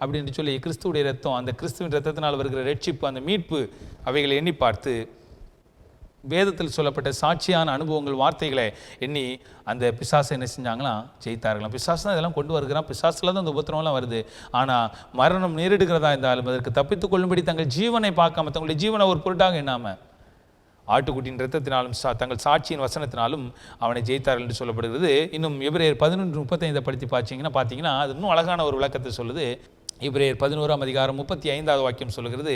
S1: அப்படின்னு சொல்லி கிறிஸ்துவுடைய ரத்தம், அந்த கிறிஸ்துவின் ரத்தத்தினால் வருகிற ரட்சிப்பு, அந்த மீட்பு, அவைகளை எண்ணி பார்த்து வேதத்தில் சொல்லப்பட்ட சாட்சியான அனுபவங்கள், வார்த்தைகளை எண்ணி அந்த பிசாசை என்ன செஞ்சாங்களாம், ஜெயித்தார்களாம். பிசாசு தான் இதெல்லாம் கொண்டு வருகிறான், பிசாசில் தான் இந்த உபத்திரம்லாம் வருது. ஆனால் மரணம் நேரிடுகிறதா இருந்தாலும் அதற்கு தப்பித்துக் கொள்ளும்படி தங்கள் ஜீவனை பார்க்காம, தங்களுடைய ஜீவனை ஒரு பொருட்டாக எண்ணாமல் ஆட்டுக்குட்டியின் இரத்தத்தினாலும் தங்கள் சாட்சியின் வசனத்தினாலும் அவனை ஜெயித்தார்கள் என்று சொல்லப்படுகிறது. இன்னும் எபிரேயர் 11:35 படித்து பார்த்தீங்கன்னா அது இன்னும் அழகான ஒரு விளக்கத்தை சொல்லுது. எபிரேயர் 11:35 வாக்கியம் சொல்லுகிறது,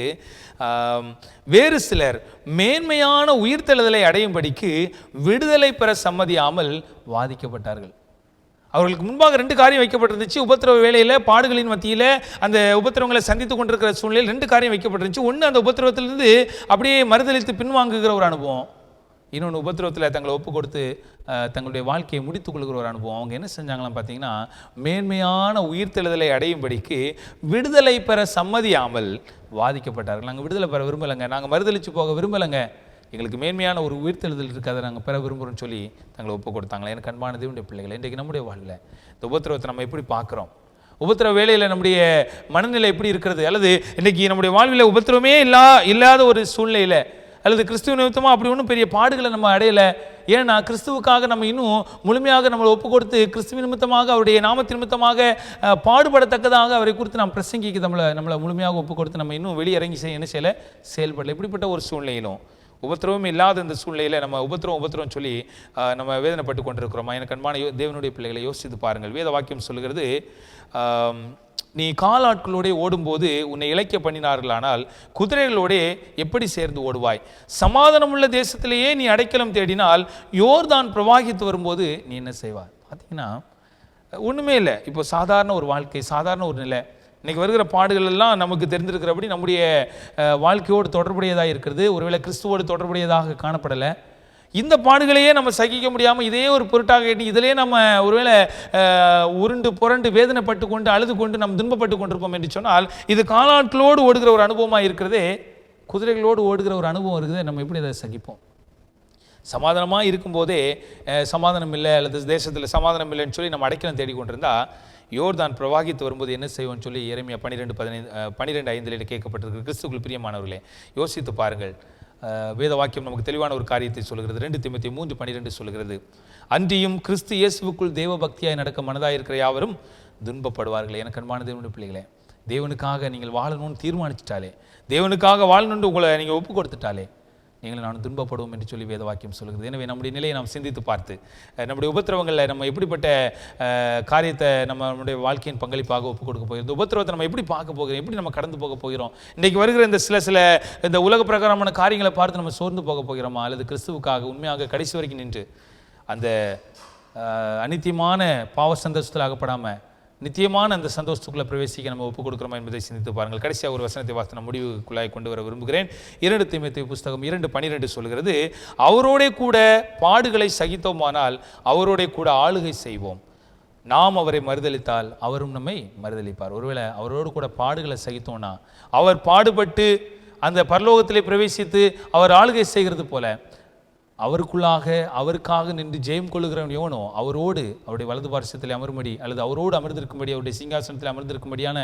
S1: வேறு சிலர் மேன்மையான உயிர்த்தெழுதலை அடையும்படிக்கு விடுதலை பெற சம்மதியாமல் வாதிக்கப்பட்டார்கள். அவர்களுக்கு முன்பாக 2 காரியம் வைக்கப்பட்டிருந்துச்சு. உபத்திரவ வேளையில், பாடுகளின் மத்தியில், அந்த உபத்திரவங்களை சந்தித்து கொண்டிருக்கிற சூழ்நிலையில் 2 காரியம் வைக்கப்பட்டிருந்துச்சு. ஒன்று, அந்த உபத்திரவத்திலிருந்து அப்படியே மறுதளித்து பின்வாங்குகிற ஒரு அனுபவம். இன்னொன்று, உபத்திரவத்தில் தங்களை ஒப்பு கொடுத்து தங்களுடைய வாழ்க்கையை முடித்துக் கொள்கிற ஒரு அனுபவம். அவங்க என்ன செஞ்சாங்களாம் பார்த்தீங்கன்னா, மேன்மையான உயிர்த்தெழுதலை அடையும்படிக்கு விடுதலை பெற சம்மதியாமல் வாதிக்கப்பட்டார்கள். நாங்கள் விடுதலை பெற விரும்பலைங்க, நாங்கள் மறுதளித்து போக விரும்பலைங்க, எங்களுக்கு மேன்மையான ஒரு உயிர்த்தெழுதல் இருக்குது, அதை நாங்கள் பெற விரும்புகிறோன்னு சொல்லி தங்களை ஒப்பு கொடுத்தாங்களே. எனக்கு அன்பான தேவனுடைய பிள்ளைகள், இன்றைக்கு நம்முடைய வாழ்வில் இந்த உபத்திரவத்தை நம்ம எப்படி பார்க்குறோம்? உபத்திரவ வேளையில் நம்முடைய மனநிலை எப்படி இருக்கிறது? அல்லது இன்றைக்கி நம்முடைய வாழ்வில் உபத்திரவமே இல்லாத ஒரு சூழ்நிலையில், அல்லது கிறிஸ்துவ நிமித்தமாக அப்படி ஒன்றும் பெரிய பாடுகளை நம்ம அடையலை. ஏன்னா கிறிஸ்துவுக்காக நம்ம இன்னும் முழுமையாக நம்மளை ஒப்பு கொடுத்து கிறிஸ்துவ நிமித்தமாக, அவருடைய நாமத்தின் நிமித்தமாக பாடுபடத்தக்கதாக அவரை குறித்து நாம் பிரசங்கிக்கு நம்மளை முழுமையாக ஒப்பு கொடுத்து நம்ம இன்னும் வெளியிறங்கி என்ன செய்யலை, செயல்படலை. இப்படிப்பட்ட ஒரு சூழ்நிலையிலும், உபத்திரவம் இல்லாத இந்த சூழ்நிலையில் நம்ம உபத்திரவம் சொல்லி நம்ம வேதனைப்பட்டு கொண்டிருக்கிறோமா? எனக்கு அன்பான தேவனுடைய பிள்ளைகளை யோசித்து பாருங்கள். வேத வாக்கியம் சொல்லுகிறது, நீ காலாட்களோட ஓடும்போது உன்னை இளைக்க பண்ணினார்களானால் குதிரைகளோட எப்படி சேர்ந்து ஓடுவாய்? சமாதானமுள்ள தேசத்திலேயே நீ அடைக்கலம் தேடினால் யோர்தான் பிரவாகித்து வரும்போது நீ என்ன செய்வாய்? பார்த்தீங்கன்னா ஒன்றுமே இல்லை. இப்போ சாதாரண ஒரு வாழ்க்கை, சாதாரண ஒரு நிலை. இன்றைக்கி வருகிற பாடுகள் எல்லாம் நமக்கு தெரிந்திருக்கிறபடி நம்முடைய வாழ்க்கையோடு தொடர்புடையதாக இருக்கிறது, ஒருவேளை கிறிஸ்துவோடு தொடர்புடையதாக காணப்படலை. இந்த பாடுகளையே நம்ம சகிக்க முடியாமல் இதே ஒரு பொருட்டாக எண்ணி இதிலே நம்ம ஒருவேளை உருண்டு புரண்டு வேதனைப்பட்டு கொண்டு அழுது கொண்டு நம்ம துன்பப்பட்டு கொண்டிருப்போம் என்று சொன்னால், இது காலாட்களோடு ஓடுகிற ஒரு அனுபவமாக இருக்கிறதே, குதிரைகளோடு ஓடுகிற ஒரு அனுபவம் இருக்குது. நம்ம எப்படி அதை சகிப்போம்? சமாதானமாக இருக்கும்போதே சமாதானம் இல்லை, அல்லது தேசத்தில் சமாதானம் இல்லைன்னு சொல்லி நம்ம அடைக்கலம் தேடிக்கொண்டிருந்தா, யோர்தான் பிரவாகித்து வரும்போது என்ன செய்வோம்னு சொல்லி எரேமியா 12:5 கேட்கப்பட்டிருக்கு. கிறிஸ்துவுக்குள் பிரியமானவர்களே, யோசித்து பாருங்கள். வேத வாக்கியம் நமக்கு தெளிவான ஒரு காரியத்தை சொல்கிறது. 2 தீமோத்தேயு 3:12 சொல்கிறது, அன்றியும் கிறிஸ்து இயேசுவுக்குள் தேவ பக்தியாய் நடக்க மனதாக இருக்கிற யாவரும் துன்பப்படுவார்கள். எனக்கு அன்பான தேவனுடைய பிள்ளைகளே, தேவனுக்காக நீங்கள் வாழணும்னு தீர்மானிச்சிட்டாலே, தேவனுக்காக வாழணும்னு உங்களை நீங்கள் ஒப்பு கொடுத்துட்டாலே, நீங்கள் நான் துன்பப்படுவோம் என்று சொல்லி வேத வாக்கியம் சொல்கிறது. எனவே நம்முடைய நிலையை நாம் சிந்தித்து பார்த்து, நம்முடைய உபத்திரவங்களில் நம்ம எப்படிப்பட்ட காரியத்தை நம்முடைய வாழ்க்கையின் பங்களிப்பாக ஒப்புக் கொடுக்க போகிறோம், இந்த உபத்திரவத்தை நம்ம எப்படி பார்க்க போகிறோம், எப்படி நம்ம கடந்து போக போகிறோம், இன்றைக்கு வருகிற இந்த சில இந்த உலக பிரகாரமான காரியங்களை பார்த்து நம்ம சோர்ந்து போக போகிறோமா, அல்லது கிறிஸ்துவுக்காக உண்மையாக கடைசி வரைக்கும் நின்று அந்த அநித்தியமான பாவ சந்தோஷத்தில் ஆகப்படாமல் நித்தியமான அந்த சந்தோஷத்துக்குள்ளே பிரவேசிக்க நம்ம ஒப்புக் கொடுக்குறோமா என்பதை சிந்தித்து பாருங்கள். கடைசியாக ஒரு வசனத்தை வாசித்து நான் முடிவுக்குள்ளாய் கொண்டு வர விரும்புகிறேன். 2 தீமோத்தேயு புஸ்தகம் 2:12 சொல்கிறது, அவரோட கூட பாடுகளை சகித்தோமானால் அவரோட கூட ஆளுகை செய்வோம், நாம் அவரை மறுதளித்தால் அவரும் நம்மை மறுதளிப்பார். ஒருவேளை அவரோடு கூட பாடுகளை சகித்தோம்னா, அவர் பாடுபட்டு அந்த பரலோகத்திலே பிரவேசித்து அவர் ஆளுகை செய்கிறது போல அவருக்காக நின்று ஜெயம் கொள்ளுகிறவன் எவனோ அவரோடு அவருடைய வலது பார்சத்தில் அமரும்படி, அல்லது அவரோடு அமர்ந்திருக்கும்படி, அவருடைய சிங்காசனத்தில் அமர்ந்திருக்கும்படியான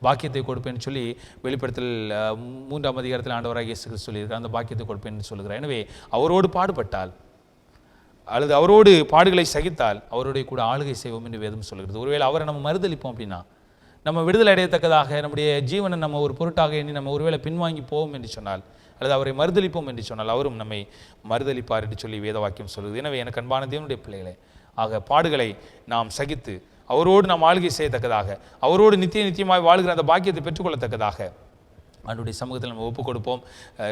S1: பாக்கியத்தை கொடுப்பேன்னு சொல்லி வெளிப்படுத்தல் 3ஆம் அதிகாரத்தில் ஆண்டவராக இயேசு கிறிஸ்து சொல்லியிருக்கார். அந்த பாக்கியத்தை கொடுப்பேன்னு சொல்லுகிறார். எனவே அவரோடு பாடுபட்டால் அல்லது அவரோடு பாடுகளை சகித்தால் அவருடைய கூட ஆளுகை செய்வோம் என்று வேதம் சொல்கிறது. ஒருவேளை அவரை நம்ம மறுதளிப்போம் அப்படின்னா, நம்ம விடுதலை அடையத்தக்கதாக நம்முடைய ஜீவனை நம்ம ஒரு பொருட்டாக எண்ணி நம்ம ஒருவேளை பின்வாங்கி போவோம் என்று சொன்னால், அல்லது அவரை மறுதளிப்போம் என்று சொன்னால் அவரும் நம்மை மறுதளிப்பார் என்று சொல்லி வேத வாக்கியம் சொல்லுது. எனவே எனக்கு அன்பான தேவனுடைய பிள்ளைகளே, ஆக பாடுகளை நாம் சகித்து அவரோடு நாம் ஆளுகை செய்யத்தக்கதாக, அவரோடு நித்தியமாய் வாழ்கிற அந்த பாக்கியத்தை பெற்றுக்கொள்ளத்தக்கதாக ஆண்டவருடைய சமூகத்தில் நம்ம ஒப்புக் கொடுப்போம்.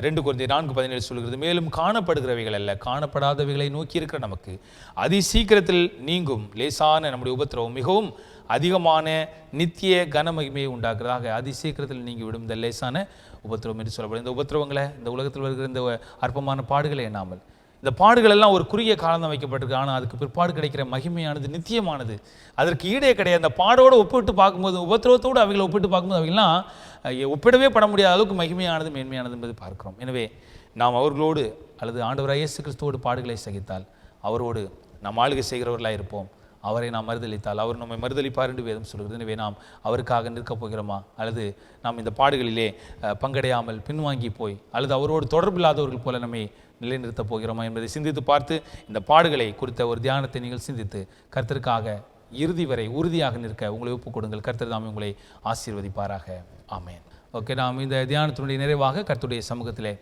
S1: 2 கொரிந்தியர் 4:17 சொல்கிறது, மேலும் காணப்படுகிறவைகள் அல்ல காணப்படாதவைகளை நோக்கி இருக்கிற நமக்கு அதி சீக்கிரத்தில் நீங்கும் லேசான நம்முடைய உபத்திரவம் மிகவும் அதிகமான நித்திய கனமகிமையை உண்டாக்குறதாக. அதி சீக்கிரத்தில் நீங்கி விடும் இந்த லேசான உபத்திரவம் என்று சொல்லப்படும். இந்த உபத்திரவங்களை, இந்த உலகத்தில் வருகிற இந்த அற்பமான பாடுகளை எண்ணாமல், இந்த பாடுகள் எல்லாம் ஒரு குறுகிய காலம் தான் வைக்கப்பட்டிருக்கு. ஆனால் அதுக்கு பிற்பாடு கிடைக்கிற மகிமையானது நித்தியமானது. அதற்கு ஈடே கிடையாது. அந்த பாடோடு ஒப்பிட்டு பார்க்கும்போது, உபத்திரவத்தோடு அவைகளை ஒப்பிட்டு பார்க்கும்போது அவைகள்லாம் ஒப்பிடவே பட முடியாத அளவுக்கு மகிமையானது மேன்மையானது என்பது பார்க்கிறோம். எனவே நாம் அவர்களோடு அல்லது ஆண்டவராகிய இயேசு கிறிஸ்துவோடு பாடுகளை சகித்தால் அவரோடு நாம் ஆளுகை செய்கிறவர்களாக இருப்போம். அவரை நாம் மறுதளித்தால் அவர் நம்மை மறுதளிப்பார் என்று வேதம் சொல்கிறது. எனவே நாம் அவருக்காக நிற்கப் போகிறோமா, அல்லது நாம் இந்த பாடுகளிலே பங்கடையாமல் பின்வாங்கி போய் அல்லது அவரோடு தொடர்பில்லாதவர்கள் போல நம்மை நிலைநிறுத்தப் போகிறோமா என்பதை சிந்தித்து பார்த்து இந்த பாடுகளை குறித்த ஒரு தியானத்தை நீங்கள் சிந்தித்து கர்த்தருக்காக இறுதி வரை உறுதியாக நிற்க உங்களை ஒப்புக் கொடுங்கள். கர்த்தர் தாமே உங்களை ஆசீர்வதிப்பாராக. ஆமேன். ஓகே, நாம் இந்த தியானத்தினுடைய நிறைவாக கர்த்தருடைய சமூகத்திலே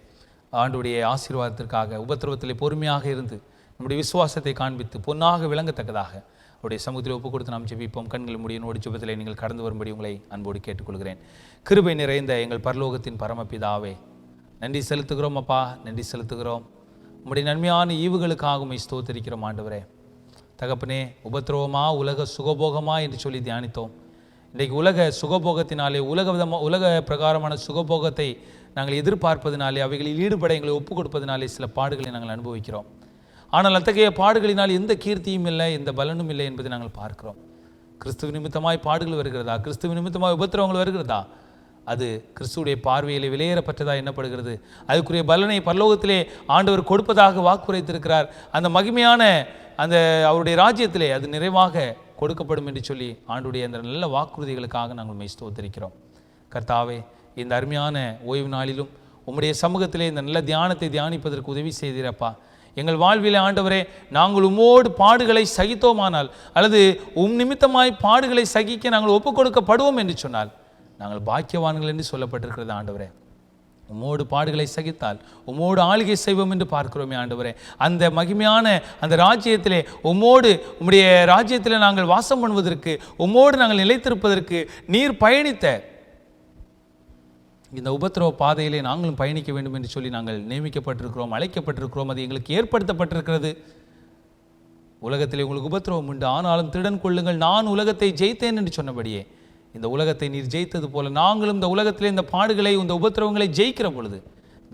S1: ஆண்டுடைய ஆசீர்வாதத்திற்காக உபத்திரவத்திலே பொறுமையாக இருந்து நம்முடைய விசுவாசத்தை காண்பித்து பொன்னாக விளங்கத்தக்கதாக அவருடைய சமூகத்தில் ஒப்புக் கொடுத்து நாம் ஜெபிப்போம். கண்கள் முடியினோடு ஜெபத்திலே நீங்கள் கடந்து வரும்படி உங்களை அன்போடு கேட்டுக்கொள்கிறேன். கிருபை நிறைந்த எங்கள் பரலோகத்தின் பரமபிதாவே, நன்றி செலுத்துகிறோம் அப்பா, நன்றி செலுத்துகிறோம். உம்முடைய நன்மையான ஈவுகளுக்காக உம்மை ஸ்தோத்திரிக்கிறோம் ஆண்டவரே. தகப்பனே, உபத்திரவமா உலக சுகபோகமா என்று சொல்லி தியானித்தோம். இன்றைக்கு உலக சுகபோகத்தினாலே உலக பிரகாரமான சுகபோகத்தை நாங்கள் எதிர்பார்ப்பதினாலே அவைகளில் ஈடுபட எங்களை ஒப்புக் கொடுப்பதினாலே சில பாடுகளை நாங்கள் அனுபவிக்கிறோம். ஆனால் அத்தகைய பாடுகளினால் எந்த கீர்த்தியும் இல்லை, எந்த பலனும் இல்லை என்பதை நாங்கள் பார்க்கிறோம். கிறிஸ்துவ நிமித்தமாய் பாடுகள் வருகிறதா, கிறிஸ்துவ நிமித்தமாய் உபத்திரவங்கள் வருகிறதா, அது கிறிஸ்துவுடைய பார்வையிலே விலையேறப்பட்டதாக எண்ணப்படுகிறது. அதுக்குரிய பலனை பரலோகத்திலே ஆண்டவர் கொடுப்பதாக வாக்குரைத்திருக்கிறார். அந்த மகிமையான அந்த அவருடைய ராஜ்யத்திலே அது நிறைவாக கொடுக்கப்படும் என்று சொல்லி ஆண்டுடைய அந்த நல்ல வாக்குறுதிகளுக்காக நாங்கள் உம்மை ஸ்தோத்திரிக்கிறோம். கர்த்தாவே, இந்த அருமையான ஓய்வு நாளிலும் உம்முடைய சமூகத்திலே இந்த நல்ல தியானத்தை தியானிப்பதற்கு உதவி செய்தீரப்பா. எங்கள் வாழ்விலே ஆண்டவரே, நாங்கள் உம்மோடு பாடுகளை சகித்தோமானால் அல்லது நிமித்தமாய் பாடுகளை சகிக்க நாங்கள் ஒப்புக் கொடுக்கப்படுவோம் என்று சொன்னால் நாங்கள் பாக்கியவான்கள் என்று சொல்லப்பட்டிருக்கிறது ஆண்டவரே. உம்மோடு பாடுகளை சகித்தால் உம்மோடு ஆளுகை செய்வோம் என்று பார்க்கிறோமே ஆண்டவரே. அந்த மகிமையான அந்த ராஜ்யத்திலே உம்மோடு உம்முடைய ராஜ்யத்திலே நாங்கள் வாசம் பண்ணுவதற்கு, உம்மோடு நாங்கள் நிலைத்திருப்பதற்கு நீர் பயணித்த இந்த உபத்திரவ பாதையிலே நாங்களும் பயணிக்க வேண்டும் என்று சொல்லி நாங்கள் நியமிக்கப்பட்டிருக்கிறோம், அழைக்கப்பட்டிருக்கிறோம். அது எங்களுக்கு ஏற்படுத்தப்பட்டிருக்கிறது. உலகத்திலே உங்களுக்கு உபத்திரவம் உண்டு, ஆனாலும் திடன் கொள்ளுங்கள், நான் உலகத்தை ஜெயித்தேன் என்று சொன்னபடியே இந்த உலகத்தை நீர் ஜெயித்தது போல நாங்களும் இந்த உலகத்திலே இந்த பாடுகளை, இந்த உபத்திரவங்களை ஜெயிக்கிற பொழுது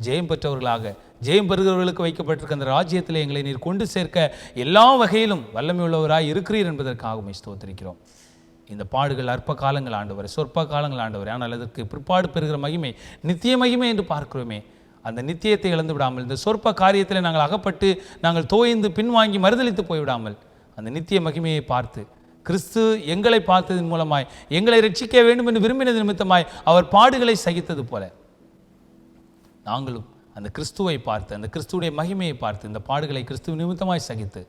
S1: ஜெயம் பெற்றவர்களாக, ஜெயம் பெறுகிறவர்களுக்கு வைக்கப்பட்டிருக்க அந்த ராஜ்யத்திலே எங்களை நீர் கொண்டு சேர்க்க எல்லா வகையிலும் வல்லமை உள்ளவராய் இருக்கிறீர் என்பதற்காக உம்மை ஸ்தோத்திரிக்கிறோம். இந்த பாடுகள் அற்ப காலங்கள் ஆண்டவரே, சொற்ப காலங்கள் ஆண்டவரே, ஆனால் அதற்கு பிற்பாடு பெறுகிற மகிமை நித்திய மகிமை என்று பார்க்கிறோமே. அந்த நித்தியத்தை இழந்து விடாமல், இந்த சொற்ப காரியத்தில் நாங்கள் அகப்பட்டு நாங்கள் தோய்ந்து பின்வாங்கி மறுதளித்து போய்விடாமல் அந்த நித்திய மகிமையை பார்த்து, கிறிஸ்து எங்களை பார்த்ததன் மூலமாய் எங்களை ரட்சிக்க வேண்டும் என்று விரும்பினது நிமித்தமாய் அவர் பாடுகளை சகித்தது போல நாங்களும் அந்த கிறிஸ்துவை பார்த்து, அந்த கிறிஸ்துவுடைய மகிமையை பார்த்து இந்த பாடுகளை கிறிஸ்துவ நிமித்தமாய் சகித்து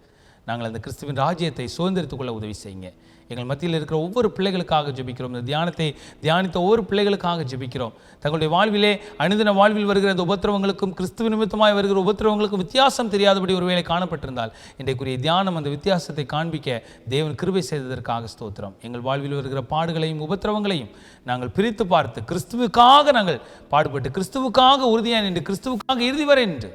S1: நாங்கள் அந்த கிறிஸ்துவின் ராஜ்யத்தை சுதந்திரித்துக் கொள்ள உதவி செய்யுங்க. எங்கள் மத்தியில் இருக்கிற ஒவ்வொரு பிள்ளைகளுக்காக ஜெபிக்கிறோம். இந்த தியானத்தை தியானித்த ஒவ்வொரு பிள்ளைகளுக்காக ஜெபிக்கிறோம். தங்களுடைய வாழ்விலே அனுதின வாழ்வில் வருகிற அந்த உபத்திரவங்களுக்கும் கிறிஸ்துவ நிமித்தமாய் வருகிற உபத்திரவங்களுக்கும் வித்தியாசம் தெரியாதபடி ஒருவேளை காணப்பட்டிருந்தால் இன்றைக்குரிய தியானம் அந்த வித்தியாசத்தை காண்பிக்க தேவன் கிருபை செய்ததற்காக ஸ்தோத்திரம். எங்கள் வாழ்வில் வருகிற பாடுகளையும் உபத்திரவங்களையும் நாங்கள் பிரித்து பார்த்து கிறிஸ்துவுக்காக நாங்கள் பாடுபட்டு, கிறிஸ்துவுக்காக உறுதியாக நின்று, கிறிஸ்துவுக்காக இறுதி வரை நின்று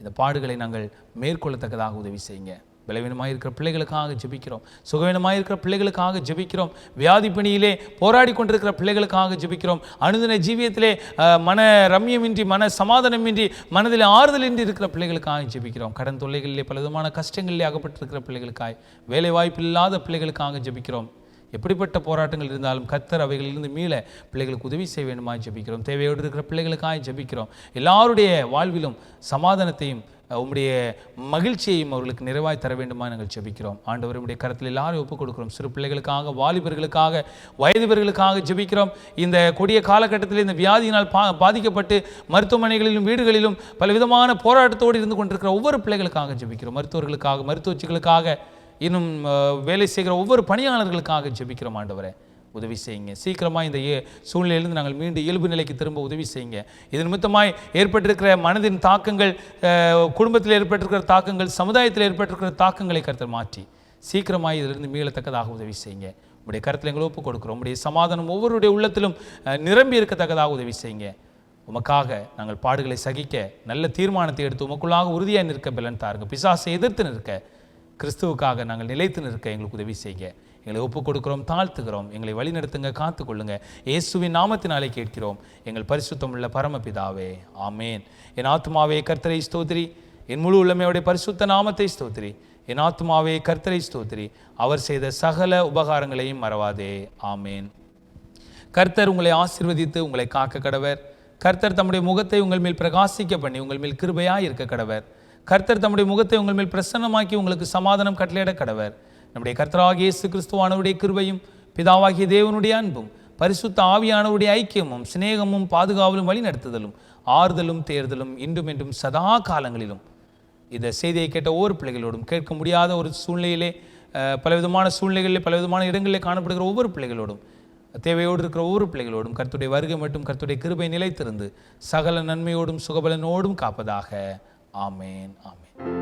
S1: இந்த பாடுகளை நாங்கள் மேற்கொள்ளத்தக்கதாக உதவி செய்யுங்க. பலவீனமாக இருக்கிற பிள்ளைகளுக்காக ஜெபிக்கிறோம், சுகவீனமாக இருக்கிற பிள்ளைகளுக்காக ஜெபிக்கிறோம், வியாதி பிணியிலே போராடி கொண்டிருக்கிற பிள்ளைகளுக்காக ஜெபிக்கிறோம், அனுதின ஜீவியத்திலே மன ரம்யமின்றி, மன சமாதானமின்றி, மனதில் ஆறுதலின்றி இருக்கிற பிள்ளைகளுக்காக ஜெபிக்கிறோம், கடன் தொல்லைகளிலே பலவிதமான கஷ்டங்களிலே அகப்பட்டிருக்கிற பிள்ளைகளுக்காக, வேலை வாய்ப்பு இல்லாத பிள்ளைகளுக்காக ஜெபிக்கிறோம். எப்படிப்பட்ட போராட்டங்கள் இருந்தாலும் கர்த்தர் அவைகளிலிருந்து மீள பிள்ளைகளுக்கு உதவி செய்ய வேண்டுமாய் ஜெபிக்கிறோம். தேவையோடு இருக்கிற பிள்ளைகளுக்காக ஜெபிக்கிறோம். எல்லாருடைய வாழ்விலும் சமாதானத்தையும் உம்முடைய மகிழ்ச்சியையும் அவர்களுக்கு நிறைவாய் தர வேண்டுமா நாங்கள் ஜெபிக்கிறோம். ஆண்டவர் உம்முடைய கரத்தில் எல்லாரும் ஒப்புக் கொடுக்கிறோம். சிறு பிள்ளைகளுக்காக, வாலிபர்களுக்காக, வயதுபர்களுக்காக ஜெபிக்கிறோம். இந்த கொடிய காலகட்டத்தில் இந்த வியாதியினால் பாதிக்கப்பட்டு மருத்துவமனைகளிலும் வீடுகளிலும் பலவிதமான போராட்டத்தோடு இருந்து கொண்டிருக்கிற ஒவ்வொரு பிள்ளைகளுக்காக ஜெபிக்கிறோம். மருத்துவர்களுக்காக, மருத்துவச்சிகளுக்காக, இன்னும் வேலை செய்கிற ஒவ்வொரு பணியாளர்களுக்காக ஜெபிக்கிறோம். ஆண்டவரே உதவி செய்யுங்க. சீக்கிரமாக இந்த சூழ்நிலையிலிருந்து நாங்கள் மீண்டும் இயல்பு நிலைக்கு திரும்ப உதவி செய்யுங்க. இது நிமித்தமாய் ஏற்பட்டிருக்கிற மனதின் தாக்கங்கள், குடும்பத்தில் ஏற்பட்டிருக்கிற தாக்கங்கள், சமுதாயத்தில் ஏற்பட்டிருக்கிற தாக்கங்களை கர்த்தர் மாற்றி சீக்கிரமாக இதிலிருந்து மீளத்தக்கதாக உதவி செய்யுங்க. உடைய கருத்தில் எங்களை ஒப்புக் கொடுக்கிறோம். உடைய சமாதானம் ஒவ்வொருடைய உள்ளத்திலும் நிரம்பி இருக்கத்தக்கதாக உதவி செய்யுங்க. உமக்காக நாங்கள் பாடுகளை சகிக்க நல்ல தீர்மானத்தை எடுத்து உமக்குள்ளாக உறுதியாக நிற்க பலன் தாருங்க. பிசாசை எதிர்த்து நிற்க, கிறிஸ்துவுக்காக நாங்கள் நிலைத்து நிற்க எங்களுக்கு உதவி செய்யுங்க. எங்களை ஒப்புக் கொடுக்கிறோம், தாழ்த்துகிறோம். எங்களை வழிநடத்துங்க, காத்துக்கொள்ளுங்க. இயேசுவின் நாமத்தினாலே கேட்கிறோம் எங்கள் பரிசுத்தம் உள்ள பரமபிதாவே, ஆமேன். என் ஆத்துமாவே கர்த்தரை ஸ்தோத்திரி, என் முழு உள்ளமையுடைய பரிசுத்த நாமத்தை ஸ்தோத்திரி. என் ஆத்துமாவே கர்த்தரை ஸ்தோத்திரி, அவர் செய்த சகல உபகாரங்களையும் மறவாதே, ஆமேன். கர்த்தர் உங்களை ஆசீர்வதித்து உங்களை காக்க கடவர். கர்த்தர் தம்முடைய முகத்தை உங்கள் மேல் பிரகாசிக்க பண்ணி உங்கள் மேல் கிருபையாய் இருக்க கடவர். கர்த்தர் தம்முடைய முகத்தை உங்கள் மேல் பிரசன்னமாக்கி உங்களுக்கு சமாதானம் கட்டளையிட கடவர். நம்முடைய கர்த்தராகிய இயேசு கிறிஸ்துவானவருடைய கிருபையும் பிதாவாகிய தேவனுடைய அன்பும் பரிசுத்த ஆவியானவருடைய ஐக்கியமும் சிநேகமும் பாதுகாவலும் வழி நடத்துதலும் ஆறுதலும் தேர்தலும் இன்றும் என்றும் சதா காலங்களிலும் இந்த செய்தியை கேட்ட ஒவ்வொரு பிள்ளைகளோடும், கேட்க முடியாத ஒரு சூழ்நிலையிலே பலவிதமான சூழ்நிலைகளில் பலவிதமான இடங்களில் காணப்படுகிற ஒவ்வொரு பிள்ளைகளோடும், தேவையோடு இருக்கிற ஒவ்வொரு பிள்ளைகளோடும் கர்த்தருடைய வருகை மட்டும் கர்த்தருடைய கிருபை நிலைத்திருந்து சகல நன்மையோடும் சுகபலனோடும் காப்பதாக. ஆமேன், ஆமேன்.